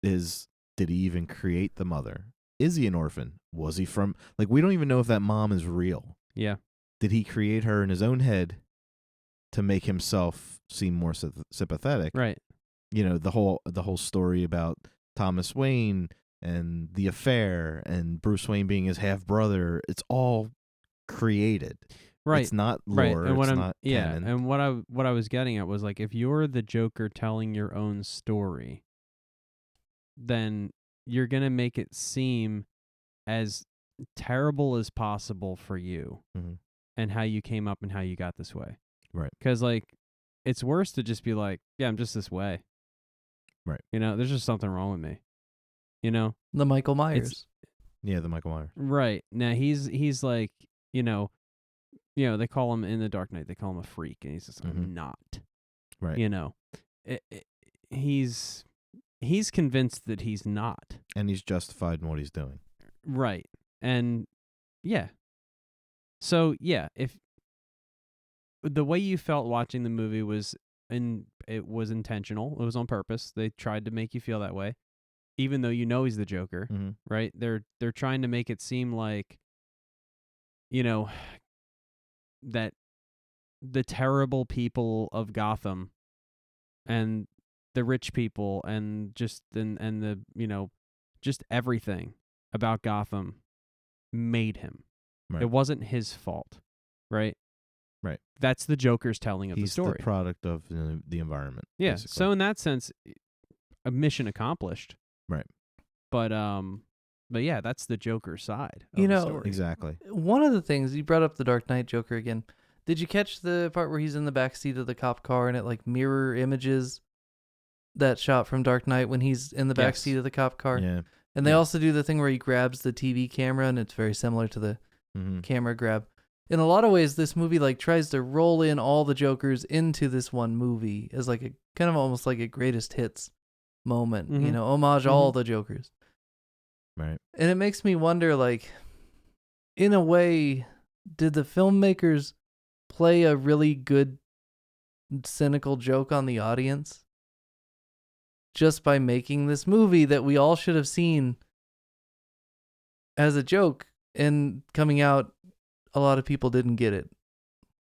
is, did he even create the mother? Is he an orphan? Was he from... Like, we don't even know if that mom is real. Yeah. Did he create her in his own head to make himself seem more sympathetic? Right. You know, the whole story about Thomas Wayne and the affair and Bruce Wayne being his half brother, it's all created. Right. It's not lore. And it's not canon. And what I was getting at was like, if you're the Joker telling your own story, then you're going to make it seem as terrible as possible for you and how you came up and how you got this way. Right. Because like, it's worse to just be like, yeah, I'm just this way. Right. You know, there's just something wrong with me. You know? The Michael Myers. Yeah, the Michael Myers. Right. Now he's like, you know, they call him in The Dark Knight, they call him a freak, and he's just I'm not. Right. You know. He's convinced that he's not. And he's justified in what he's doing. Right. And yeah. So yeah, if the way you felt watching the movie was it was intentional. It was on purpose. They tried to make you feel that way, even though you know he's the Joker, right? They're trying to make it seem like, you know, that the terrible people of Gotham and the rich people and just and the, you know, just everything about Gotham made him. Right. It wasn't his fault, right? Right. That's the Joker's telling of the story. He's the product of the environment. Yeah. Basically. So in that sense, a mission accomplished. Right. But yeah, that's the Joker's side of You the know, story. Exactly. One of the things, you brought up the Dark Knight Joker again. Did you catch the part where he's in the backseat of the cop car and it like mirror images that shot from Dark Knight when he's in the backseat of the cop car? Yeah. And they also do the thing where he grabs the TV camera, and it's very similar to the camera grab. In a lot of ways, this movie like tries to roll in all the Jokers into this one movie as like a kind of almost like a greatest hits moment, you know, homage all the Jokers. Right. And it makes me wonder, like, in a way, did the filmmakers play a really good cynical joke on the audience just by making this movie that we all should have seen as a joke, and coming out, a lot of people didn't get it.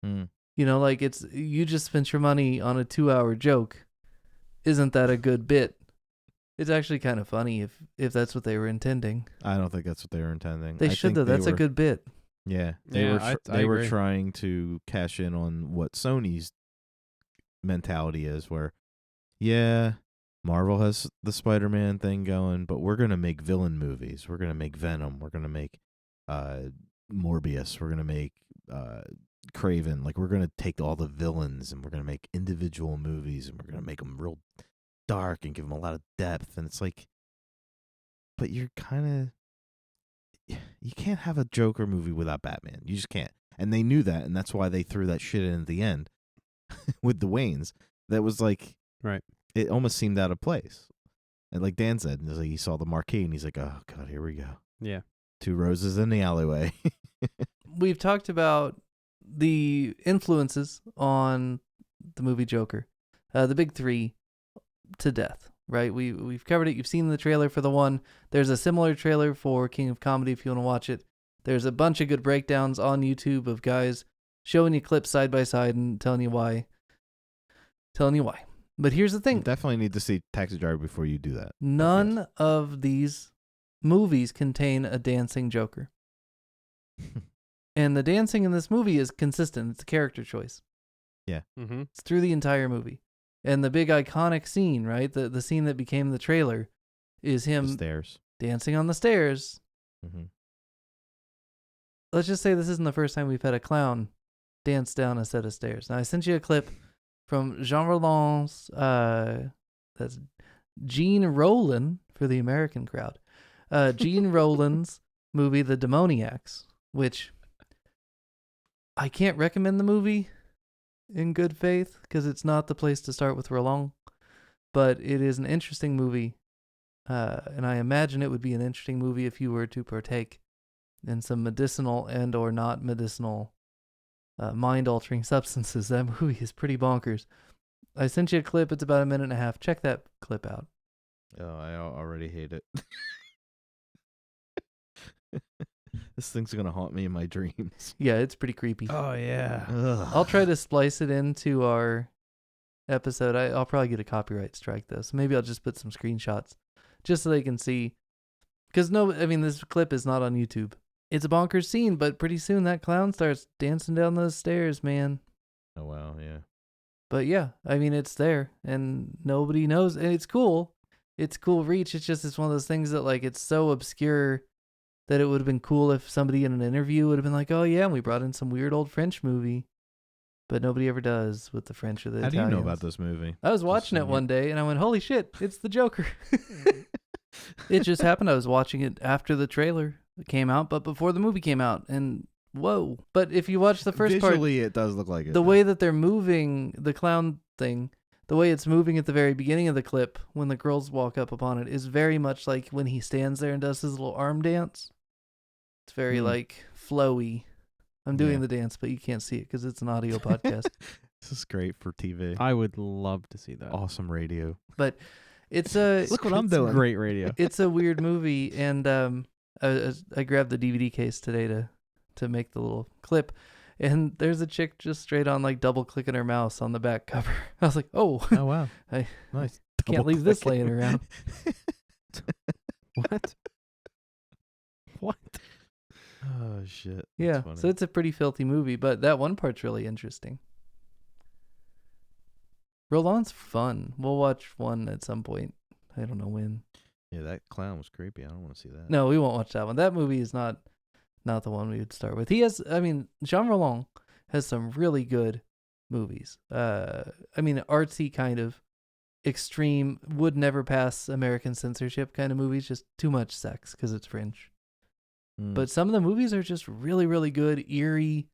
You know, like, it's, you just spent your money on a 2-hour joke. Isn't that a good bit? It's actually kind of funny if that's what they were intending. I don't think that's what they were intending. They should though. That's a good bit. Yeah, I they were agree. trying to cash in on what Sony's mentality is, where, yeah, Marvel has the Spider-Man thing going, but we're gonna make villain movies. We're gonna make Venom. We're gonna make Morbius. We're gonna make Craven. Like, we're gonna take all the villains and we're gonna make individual movies, and we're gonna make them real dark and give them a lot of depth. And it's like, but you're kind of, you can't have a Joker movie without Batman. You just can't. And they knew that, and that's why they threw that shit in at the end with the Waynes. That was like, right. It almost seemed out of place. And like Dan said, like, he saw the marquee and he's like, oh God, here we go. Yeah. 2 roses in the alleyway. We've talked about the influences on the movie Joker. The big three to death, right? We've covered it. You've seen the trailer for the one. There's a similar trailer for King of Comedy if you want to watch it. There's a bunch of good breakdowns on YouTube of guys showing you clips side by side and telling you why. But here's the thing. You definitely need to see Taxi Driver before you do that. None of these movies contain a dancing Joker. And the dancing in this movie is consistent. It's a character choice. Yeah. Mm-hmm. It's through the entire movie. And the big iconic scene, right? The scene that became the trailer is him The stairs. dancing on the stairs. Mm-hmm. Let's just say this isn't the first time we've had a clown dance down a set of stairs. Now, I sent you a clip from Jean Rollins, that's Gene Roland for the American crowd. Gene Roland's movie, The Demoniacs, which I can't recommend the movie in good faith because it's not the place to start with Roland, but it is an interesting movie, and I imagine it would be an interesting movie if you were to partake in some medicinal and or not medicinal mind-altering substances. That movie is pretty bonkers. I sent you a clip. It's about 1.5 minutes. Check that clip out. Oh, I already hate it. This thing's going to haunt me in my dreams. Yeah, it's pretty creepy. Oh yeah. Ugh. I'll try to splice it into our episode. I'll probably get a copyright strike though, so maybe I'll just put some screenshots just so they can see. Because this clip is not on YouTube. It's a bonkers scene, but pretty soon that clown starts dancing down those stairs, man. Oh, wow, yeah. But yeah, it's there, and nobody knows. And it's cool. It's cool reach. It's one of those things that, like, it's so obscure that it would have been cool if somebody in an interview would have been like, oh, yeah, and we brought in some weird old French movie. But nobody ever does with the French or the Italians. How do you know about this movie? I was watching it one day, and I went, holy shit, it's the Joker. It just happened. I was watching it after the trailer came out, but before the movie came out, and whoa. But if you watch the first part, Visually, it does look like it. the way that they're moving the clown thing, the way it's moving at the very beginning of the clip when the girls walk up upon it is very much like when he stands there and does his little arm dance. It's very like flowy. I'm doing the dance, but you can't see it because it's an audio podcast. This is great for TV. I would love to see that. Awesome radio. But it's a Look what I'm It's doing. great radio. it's a weird movie, and I grabbed the DVD case today to make the little clip, and there's a chick just straight on like double clicking her mouse on the back cover. I was like, oh, Oh, wow. Nice. Can't Double leave this clicking. laying around. What? What? Oh, shit. That's Yeah, funny. so it's a pretty filthy movie, but that one part's really interesting. Roland's fun. We'll watch one at some point. I don't know when. Yeah, that clown was creepy. I don't want to see that. No, we won't watch that one. That movie is not the one we would start with. He has, Jean Roland has some really good movies. Artsy kind of extreme, would never pass American censorship kind of movies. Just too much sex because it's French. But some of the movies are just really, really good, eerie,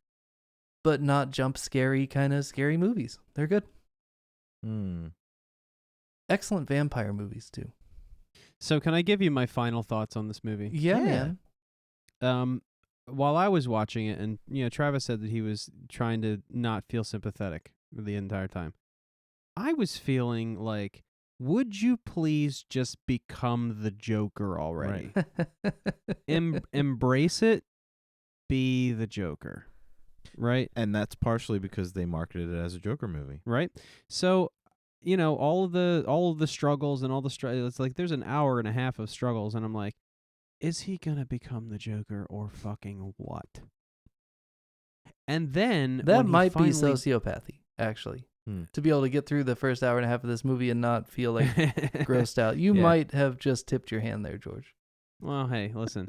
but not jump scary kind of scary movies. They're good. Excellent vampire movies too. So can I give you my final thoughts on this movie? Yeah, man. While I was watching it, and Travis said that he was trying to not feel sympathetic the entire time, I was feeling like, would you please just become the Joker already? Right. Embrace it. Be the Joker. Right? And that's partially because they marketed it as a Joker movie. Right? So, all of the struggles and all the it's like there's an hour and a half of struggles, and I'm like, is he gonna become the Joker or fucking what? And then That when he might be finally- sociopathy, actually. To be able to get through the first hour and a half of this movie and not feel like grossed out. You Yeah. might have just tipped your hand there, George. Well, hey, listen.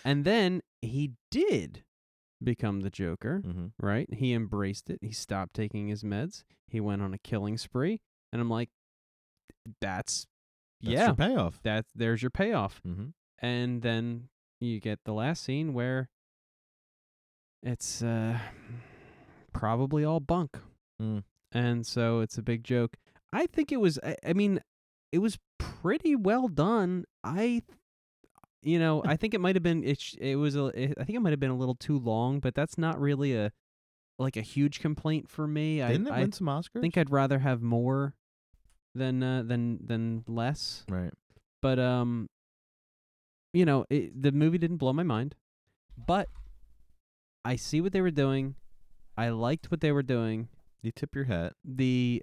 And then he did become the Joker, right? He embraced it. He stopped taking his meds. He went on a killing spree. And I'm like, that's your payoff. There's your payoff. Mm-hmm. And then you get the last scene where it's probably all bunk. And so it's a big joke. I think it was, it was pretty well done. I think it might have been, I think it might have been a little too long, but that's not really like a huge complaint for me. Didn't it I win some Oscars? think I'd rather have more than less. Right. But the movie didn't blow my mind, but I see what they were doing. I liked what they were doing. You tip your hat. The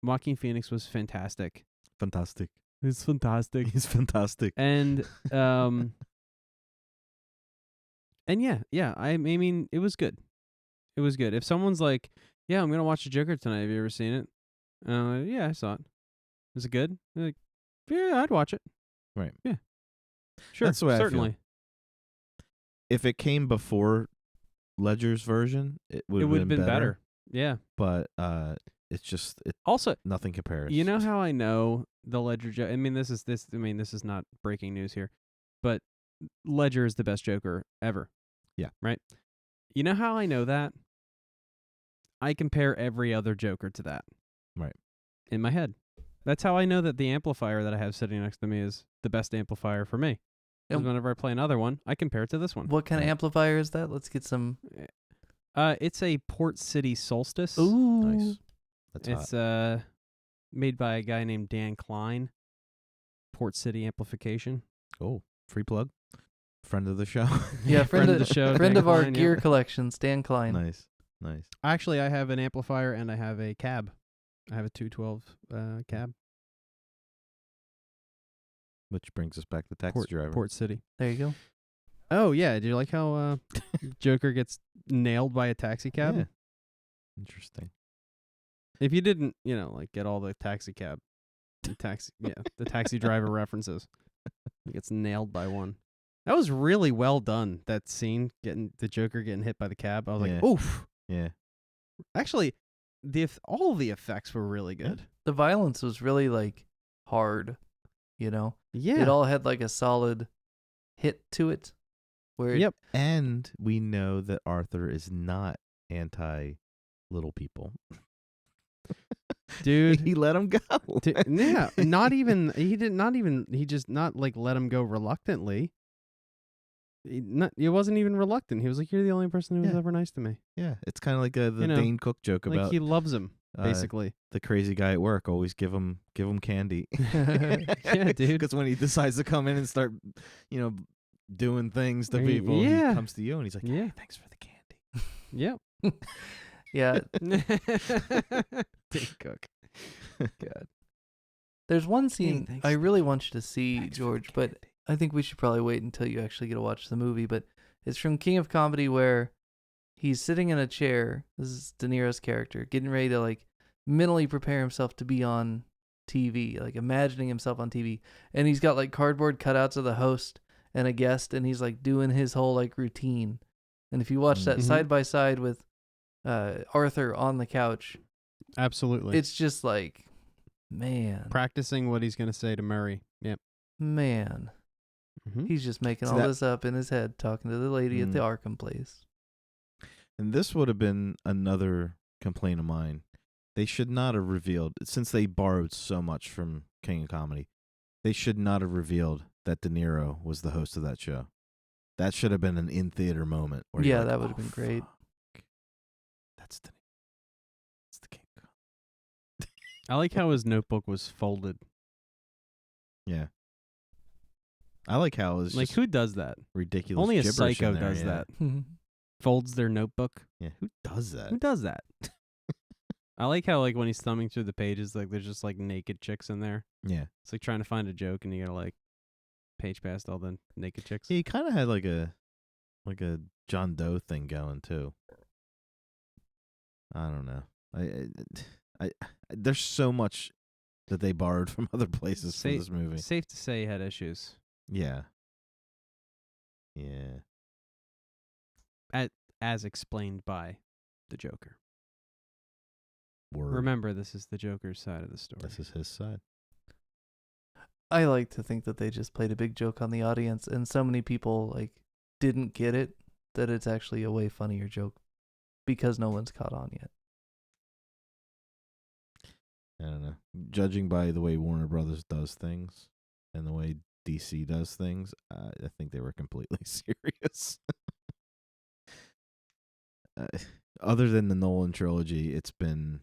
Joaquin Phoenix was fantastic. Fantastic. It's fantastic. He's fantastic. And yeah. I mean, it was good. It was good. If someone's like, "Yeah, I'm gonna watch the Joker tonight," have you ever seen it? Yeah, I saw it. Was it good? They're like, yeah, I'd watch it. Right. Yeah. Sure. That's the way I feel. Certainly. If it came before Ledger's version, it would have been better. Yeah. But it's just Also, nothing compares. you know how I know the Ledger Joker? I mean, this is not breaking news here, but Ledger is the best Joker ever. Yeah. Right? You know how I know that? I compare every other Joker to that. Right. In my head. That's how I know that the amplifier that I have sitting next to me is the best amplifier for me. Because whenever I play another one, I compare it to this one. What kind of amplifier is that? Let's get some. It's a Port City Solstice. Ooh. Nice. That's hot. It's made by a guy named Dan Klein. Port City Amplification. Oh, free plug. Friend of the show. Yeah, friend of the show. Friend Dan of our Klein, gear yeah. collection, Stan Klein. Nice. Nice. Actually, I have an amplifier and I have a cab. I have a 212 cab. Which brings us back to Taxi Driver. Port City. There you go. Oh, yeah. Do you like how Joker gets nailed by a taxi cab? Yeah. Interesting. If you didn't, get all the taxi driver references, he gets nailed by one. That was really well done, that scene, getting the Joker getting hit by the cab. I was like, oof. Yeah. Actually, all the effects were really good. The violence was really hard, Yeah. It all had a solid hit to it. Yep. And we know that Arthur is not anti little people. Dude. He let him go. Yeah. He just not let him go reluctantly. He wasn't even reluctant. He was like, "You're the only person who was ever nice to me." Yeah. It's kind of like the Dane Cook joke about he loves him, basically. The crazy guy at work. Always give him candy. Yeah, dude. Because when he decides to come in and start, doing things to people, he comes to you and he's like, "Hey, thanks for the candy." Yep. Yeah. Dane Cook. God. There's one scene thanks. I really want you to see, George, but I think we should probably wait until you actually get to watch the movie. But it's from King of Comedy, where he's sitting in a chair. This is De Niro's character, getting ready to mentally prepare himself to be on TV, imagining himself on TV. And he's got cardboard cutouts of the host and a guest, and he's doing his whole routine. And if you watch that side by side with Arthur on the couch, Absolutely. it's just man. Practicing what he's going to say to Murray. Yep. Man. Mm-hmm. He's just making So all this up in his head, talking to the lady at the Arkham place. And this would have been another complaint of mine. They should not have revealed, since they borrowed so much from King of Comedy, they should not have revealed that De Niro was the host of that show. That should have been an in-theater moment. Where Yeah, you're that would have been great. Fuck. That's the King of Comedy. I like how his notebook was folded. Yeah. I like how it's just who does that? ridiculous. Only a gibberish psycho in there, does yeah. that. Folds their notebook. Yeah, who does that? Who does that? I like how when he's thumbing through the pages, there's just naked chicks in there. Yeah. It's trying to find a joke, and you gotta page past all the naked chicks. He kind of had a John Doe thing going too. I don't know. I there's so much that they borrowed from other places for this movie. Safe to say, he had issues. Yeah. Yeah. As explained by the Joker. Word. Remember, this is the Joker's side of the story. This is his side. I like to think that they just played a big joke on the audience, and so many people didn't get it that it's actually a way funnier joke because no one's caught on yet. I don't know. Judging by the way Warner Brothers does things and the way DC does things, I think they were completely serious. other than the Nolan trilogy, it's been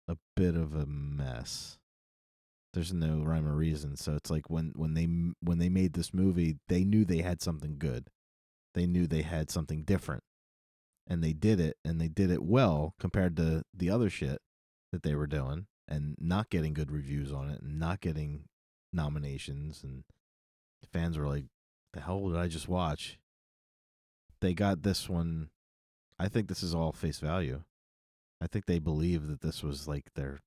a bit of a mess. There's no rhyme or reason. So it's like when they made this movie, they knew they had something good. They knew they had something different, and they did it, and they did it well compared to the other shit that they were doing, and not getting good reviews on it, and not getting nominations, and fans were like, "The hell did I just watch?" They got this one. I think this is all face value. I think they believe that this was like their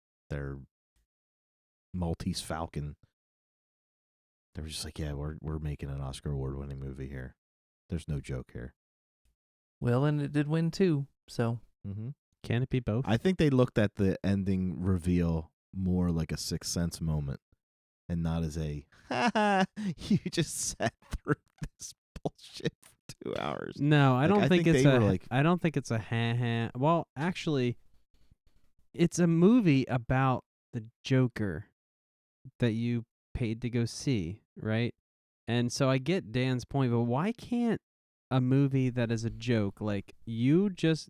Maltese Falcon. They were just like, yeah, we're making an Oscar award-winning movie here. There's no joke here. Well, and it did win too. So Can it be both? I think they looked at the ending reveal more like a Sixth Sense moment, and not as a, ha ha, you just sat through this bullshit for 2 hours. No, I don't think it's a. like, I don't think it's a ha. Well, actually, it's a movie about the Joker that you paid to go see, right? And so I get Dan's point, but why can't a movie that is a joke, like you just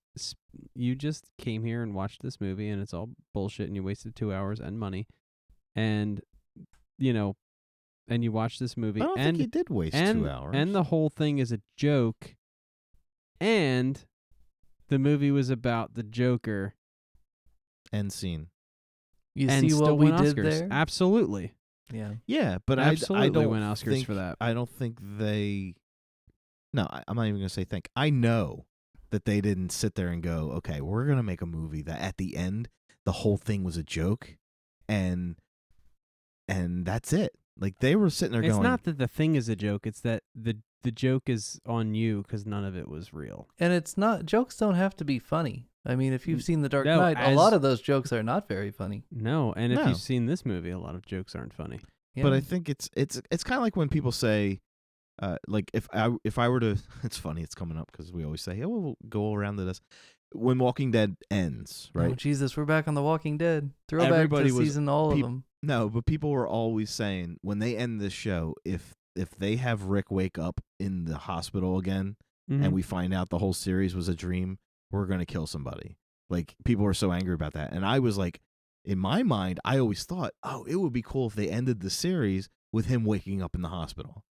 came here and watched this movie and it's all bullshit and you wasted 2 hours and money, and and you watched this movie, I don't think he did waste 2 hours, and the whole thing is a joke, and the movie was about the Joker. End scene. you And see still what we win did Oscars. there? Absolutely. Yeah. Yeah, but Absolutely I don't win Oscars think, for that. I don't think they. No, I'm not even going to say think. I know that they didn't sit there and go, okay, we're going to make a movie that at the end the whole thing was a joke, and that's it. Like, they were sitting there It's going, not that the thing is a joke. It's that the joke is on you because none of it was real. And it's not, jokes don't have to be funny. I mean, if you've seen The Dark No, Knight, a lot of those jokes are not very funny. No, and if No. you've seen this movie, a lot of jokes aren't funny. Yeah. But I think it's kind of like when people say, like if I were to, it's funny, it's coming up because we always say, yeah, we'll go around to this. When Walking Dead ends, right? Oh, Jesus, we're back on The Walking Dead. Throwback Everybody to was- season all of them. No, but people were always saying when they end this show, if they have Rick wake up in the hospital again, Mm-hmm. and we find out the whole series was a dream, we're gonna kill somebody. Like, people were so angry about that, and I was like, in my mind, I always thought, oh, it would be cool if they ended the series with him waking up in the hospital.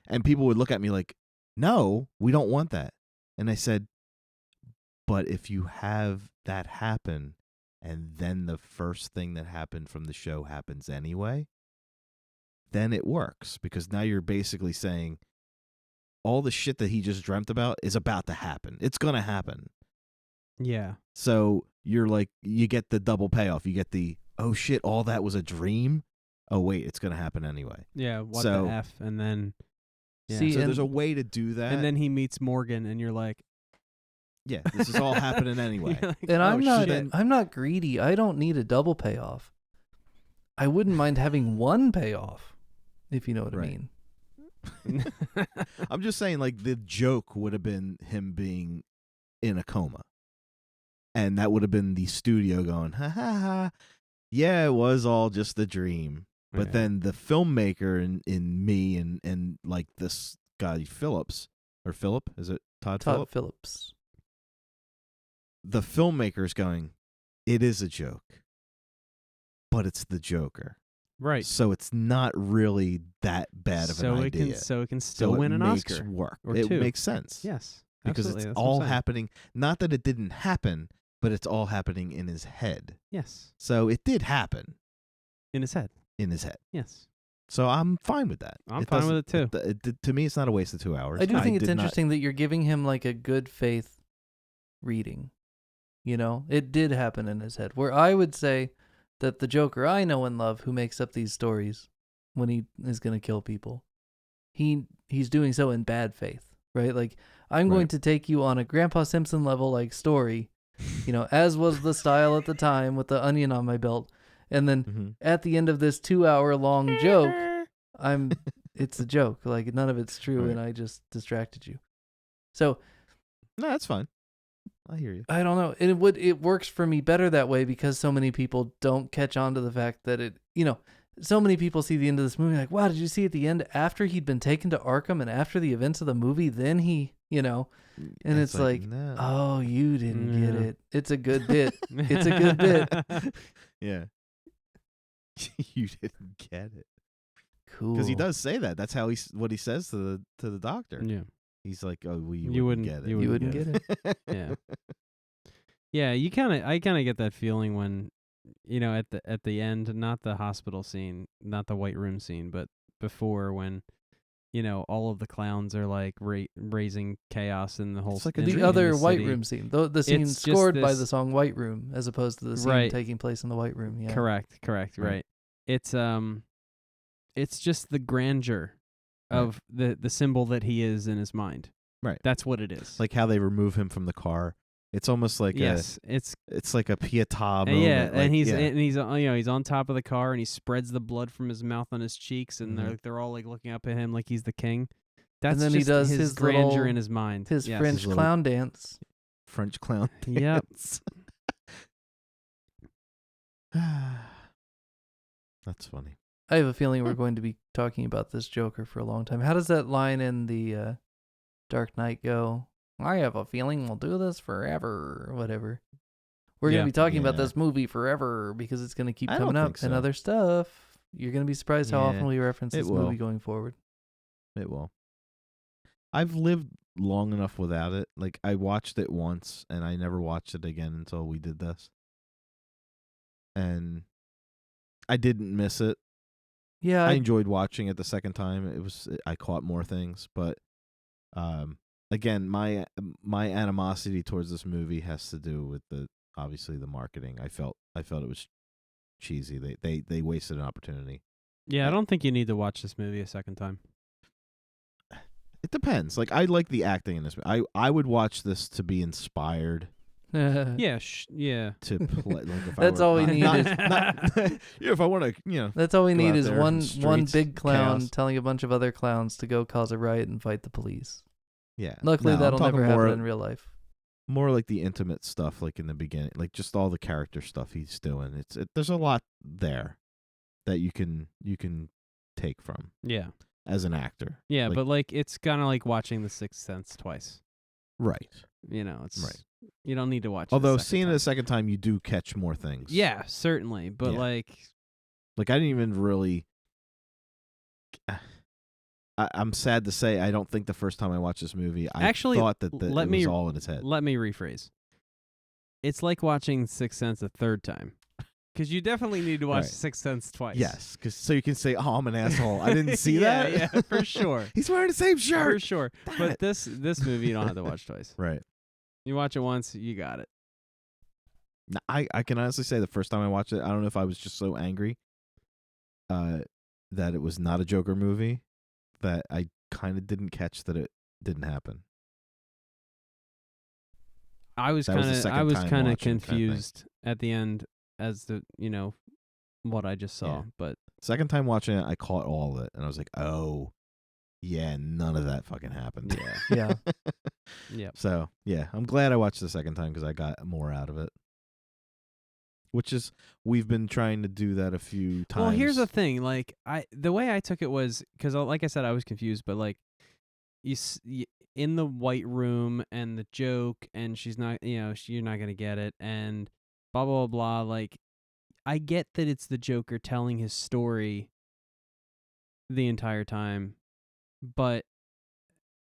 And people would look at me like, no, we don't want that. And I said, but if you have that happen, and then the first thing that happened from the show happens anyway, then it works. Because now you're basically saying all the shit that he just dreamt about is about to happen. It's going to happen. Yeah. So you're like, you get the double payoff. You get the, oh shit, all that was a dream? Oh wait, it's going to happen anyway. Yeah, what So- the F? And then... Yeah. See, So and- there's a way to do that. and then he meets Morgan, and you're like... yeah, this is all happening anyway. you're like, And oh, shit. I'm not greedy. I don't need a double payoff. I wouldn't mind having one payoff, if you know what I Right. mean. I'm just saying, like, the joke would have been him being in a coma. And that would have been the studio going, ha ha ha. Yeah, it was all just a dream. But Yeah. then the filmmaker in me and like this guy Phillips, or Phillip, is it Todd Phillip? Phillips. The filmmaker's going, it is a joke, but it's the Joker. Right. So it's not really that bad of an idea. So it can still it win an makes Oscar. work. or It two. makes sense. Yes. Because absolutely. it's That's what I'm all saying. happening. Not that it didn't happen, but it's all happening in his head. Yes. So it did happen In his head. in his head. Yes. So I'm fine with that. I'm fine with it too. To me, it's not a waste of 2 hours. I do think it's did not- interesting that you're giving him like a good faith reading. You know, it did happen in his head. Where I would say that the Joker I know and love, who makes up these stories when he is going to kill people, he's doing so in bad faith, right? Like, I'm going Right. to take you on a Grandpa Simpson level like story, you know, as was the style at the time with the onion on my belt, and then Mhm. at the end of this 2 hour long joke, it's a joke. Like, none of it's true, Right. and I just distracted you. So No, that's fine. I hear you. I don't know. It works for me better that way because so many people don't catch on to the fact that so many people see the end of this movie like, wow, did you see at the end after he'd been taken to Arkham and after the events of the movie, then he you know, and it's like no. oh, you didn't get Yeah. it. It's a good bit. It's a good bit. Yeah. You didn't get it. Cool. Because he does say that. That's how what he says to the doctor. Yeah. He's like, "Oh, well, You you wouldn't wouldn't get it. You wouldn't get it. Yeah. Yeah, I kind of get that feeling when, at the end, not the hospital scene, not the white room scene, but before when, all of the clowns are like raising chaos in the whole. It's like a in dream. The in other the White city. Room scene, the scene It's just scored by this- the song White Room, as opposed to the scene Right. taking place in the White Room. Yeah. Correct. Right. Right. It's just the grandeur Right. of the symbol that he is in his mind. Right. That's what it is. Like how they remove him from the car. It's almost like yes, it's like a pietà moment. yeah, like, and he's yeah. and he's he's on top of the car and he spreads the blood from his mouth on his cheeks and Mhm. they're all like looking up at him like he's the king. That's then he just does his his grandeur little- in his mind. His Yes. French His little- clown dance. French clown. Yep. dance. That's funny. I have a feeling we're going to be talking about this Joker for a long time. How does that line in the Dark Knight go? I have a feeling we'll do this forever, or whatever. We're going Yeah. to be talking about Yeah. this movie forever because it's going to keep I don't coming up think and so. other stuff. You're going to be surprised how Yeah, often we reference it this will. movie going forward. It will. I've lived long enough without it. Like I watched it once and I never watched it again until we did this. And I didn't miss it. Yeah, I enjoyed watching it the second time. I caught more things, but again, my animosity towards this movie has to do with obviously the marketing. I felt it was cheesy. They wasted an opportunity. Yeah, I don't think you need to watch this movie a second time. It depends. Like I like the acting in this. I would watch this to be inspired Yeah, yeah. to play. Like if That's I were, all we not, need Not, is- not- yeah, if I want to, That's all we go need out is there in one the streets, big clown chaos. telling a bunch of other clowns to go cause a riot and fight the police. yeah. Luckily, No, I'm that'll talking never more, happen in real life. More like the intimate stuff, like in the beginning, like just all the character stuff he's doing. There's a lot there that you can take from Yeah. as an actor. Yeah, Like- but like it's kind of like watching The Sixth Sense twice. Right. It's Right. You don't need to watch. Although it a second seeing it time. a second time, you do catch more things. Yeah, certainly, but Yeah. like Like I didn't even really. I'm sad to say I don't think the first time I watched this movie I Actually, thought that let it me- was all in his head. let me rephrase. It's like watching Sixth Sense a third time. Because you definitely need to watch Right. Sixth Sense twice. Yes, so you can say, "Oh, I'm an asshole. I didn't see Yeah, that." yeah, for sure. He's wearing the same For shirt. sure. Damn But it. this movie you don't have to watch twice. Right. You watch it once, you got it. No, I can honestly say the first time I watched it, I don't know if I was just so angry that it was not a Joker movie that I kind of didn't catch that it didn't happen. I was That was the kind of second time watching kind of thing. confused at the end as to, what I just saw, Yeah. but Second time watching it, I caught all of it, and I was like, "Oh, yeah, none of that fucking happened." Yeah. Yeah. Yep. So yeah, I'm glad I watched the second time because I got more out of it. Which is we've been trying to do that a few times. Well, here's the thing. Like, the way I took it was because, like I said, I was confused. But like, in the white room and the joke, and she's not, you're not gonna get it, and blah blah blah. Like, I get that it's the Joker telling his story the entire time, but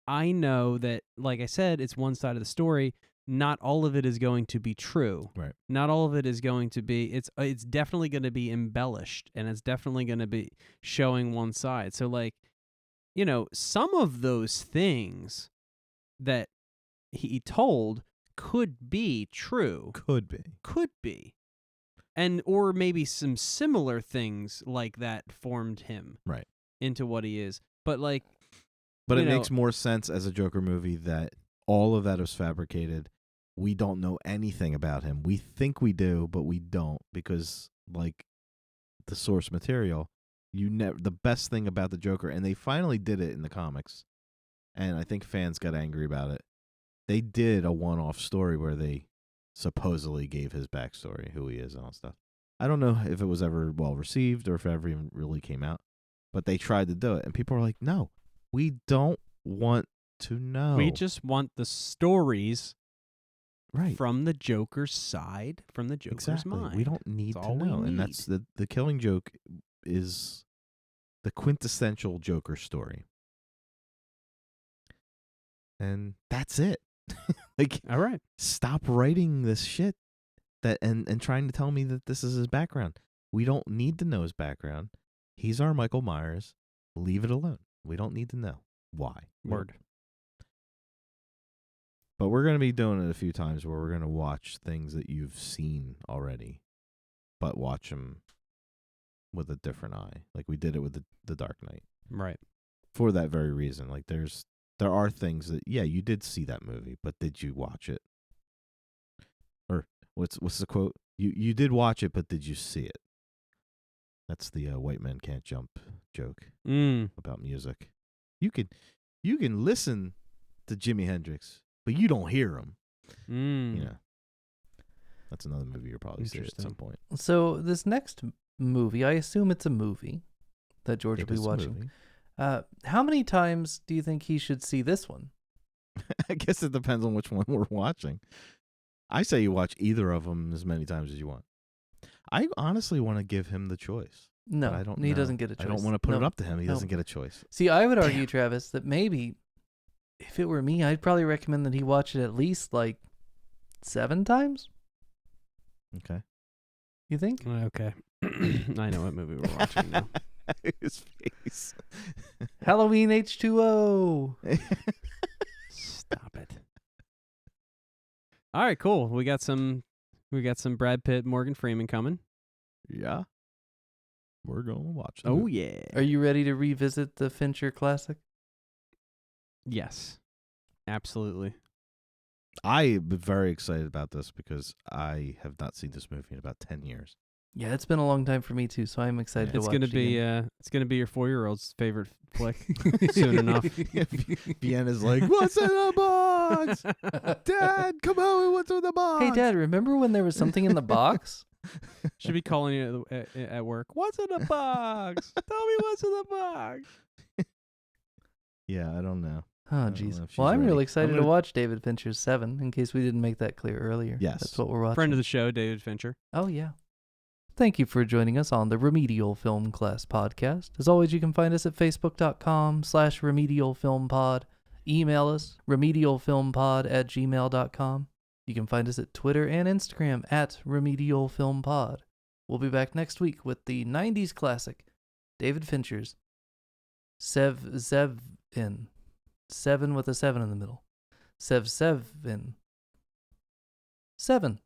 I know that, like I said, it's one side of the story. Not all of it is going to be true. Right. Not all of it is going to be. It's definitely going to be embellished, and it's definitely going to be showing one side. So, like, some of those things that he told could be true. Could be. And or maybe some similar things like that formed him Right. into what he is. But like, But you it know- makes more sense as a Joker movie that all of that is fabricated. We don't know anything about him. We think we do, but we don't because, like, the source material, the best thing about the Joker, and they finally did it in the comics, and I think fans got angry about it. They did a one-off story where they supposedly gave his backstory, who he is and all that stuff. I don't know if it was ever well received or if it ever even really came out, but they tried to do it, and people were like, no, we don't want to know. We just want the stories right. from the Joker's side, from the Joker's mind. We don't need That's to all we know. And need. that's the Killing Joke is the quintessential Joker story. And that's it. Like, all right. Stop writing this shit and trying to tell me that this is his background. We don't need to know his background. He's our Michael Myers. Leave it alone. We don't need to know why. Word. But we're going to be doing it a few times where we're going to watch things that you've seen already, but watch them with a different eye. Like we did it with the Dark Knight. Right. For that very reason. Like there are things that, yeah, you did see that movie, but did you watch it? Or what's the quote? You did watch it, but did you see it? That's the white men can't jump joke about music. You can listen to Jimi Hendrix, but you don't hear him. You know, that's another movie you'll probably see at some point. So this next movie, I assume it's a movie that George will be watching. How many times do you think he should see this one? I guess it depends on which one we're watching. I say you watch either of them as many times as you want. I honestly want to give him the choice. No, I don't he know. doesn't get a choice. I don't want to put it up to him. He doesn't get a choice. See, I would argue, Travis, that maybe if it were me, I'd probably recommend that he watch it at least like 7 times. Okay. You think? Okay. I know what movie we're watching now. His face. Halloween H2O. Stop it. All right, cool. We got some Brad Pitt, Morgan Freeman coming. Yeah. We're going to watch it. Oh yeah. Are you ready to revisit the Fincher classic? Yes. Absolutely. I'm very excited about this because I have not seen this movie in about 10 years. Yeah, it's been a long time for me too, so I'm excited to watch it. It's gonna be your 4-year-old's favorite flick soon enough. Vienna's like, what's in the box? Dad, come home, what's in the box? Hey, Dad, remember when there was something in the box? Should be calling you at work. What's in the box? Tell me what's in the box. Yeah, I don't know. Oh, jeez. Well, I'm really excited to watch David Fincher's 7, in case we didn't make that clear earlier. Yes. That's what we're watching. Friend of the show, David Fincher. Oh, yeah. Thank you for joining us on the Remedial Film Class podcast. As always, you can find us at facebook.com/remedialfilmpod. Email us, remedialfilmpod@gmail.com. You can find us at Twitter and Instagram at remedialfilmpod. We'll be back next week with the 90s classic, David Fincher's Sevin. 7 with a 7 in the middle. Sevin. 7.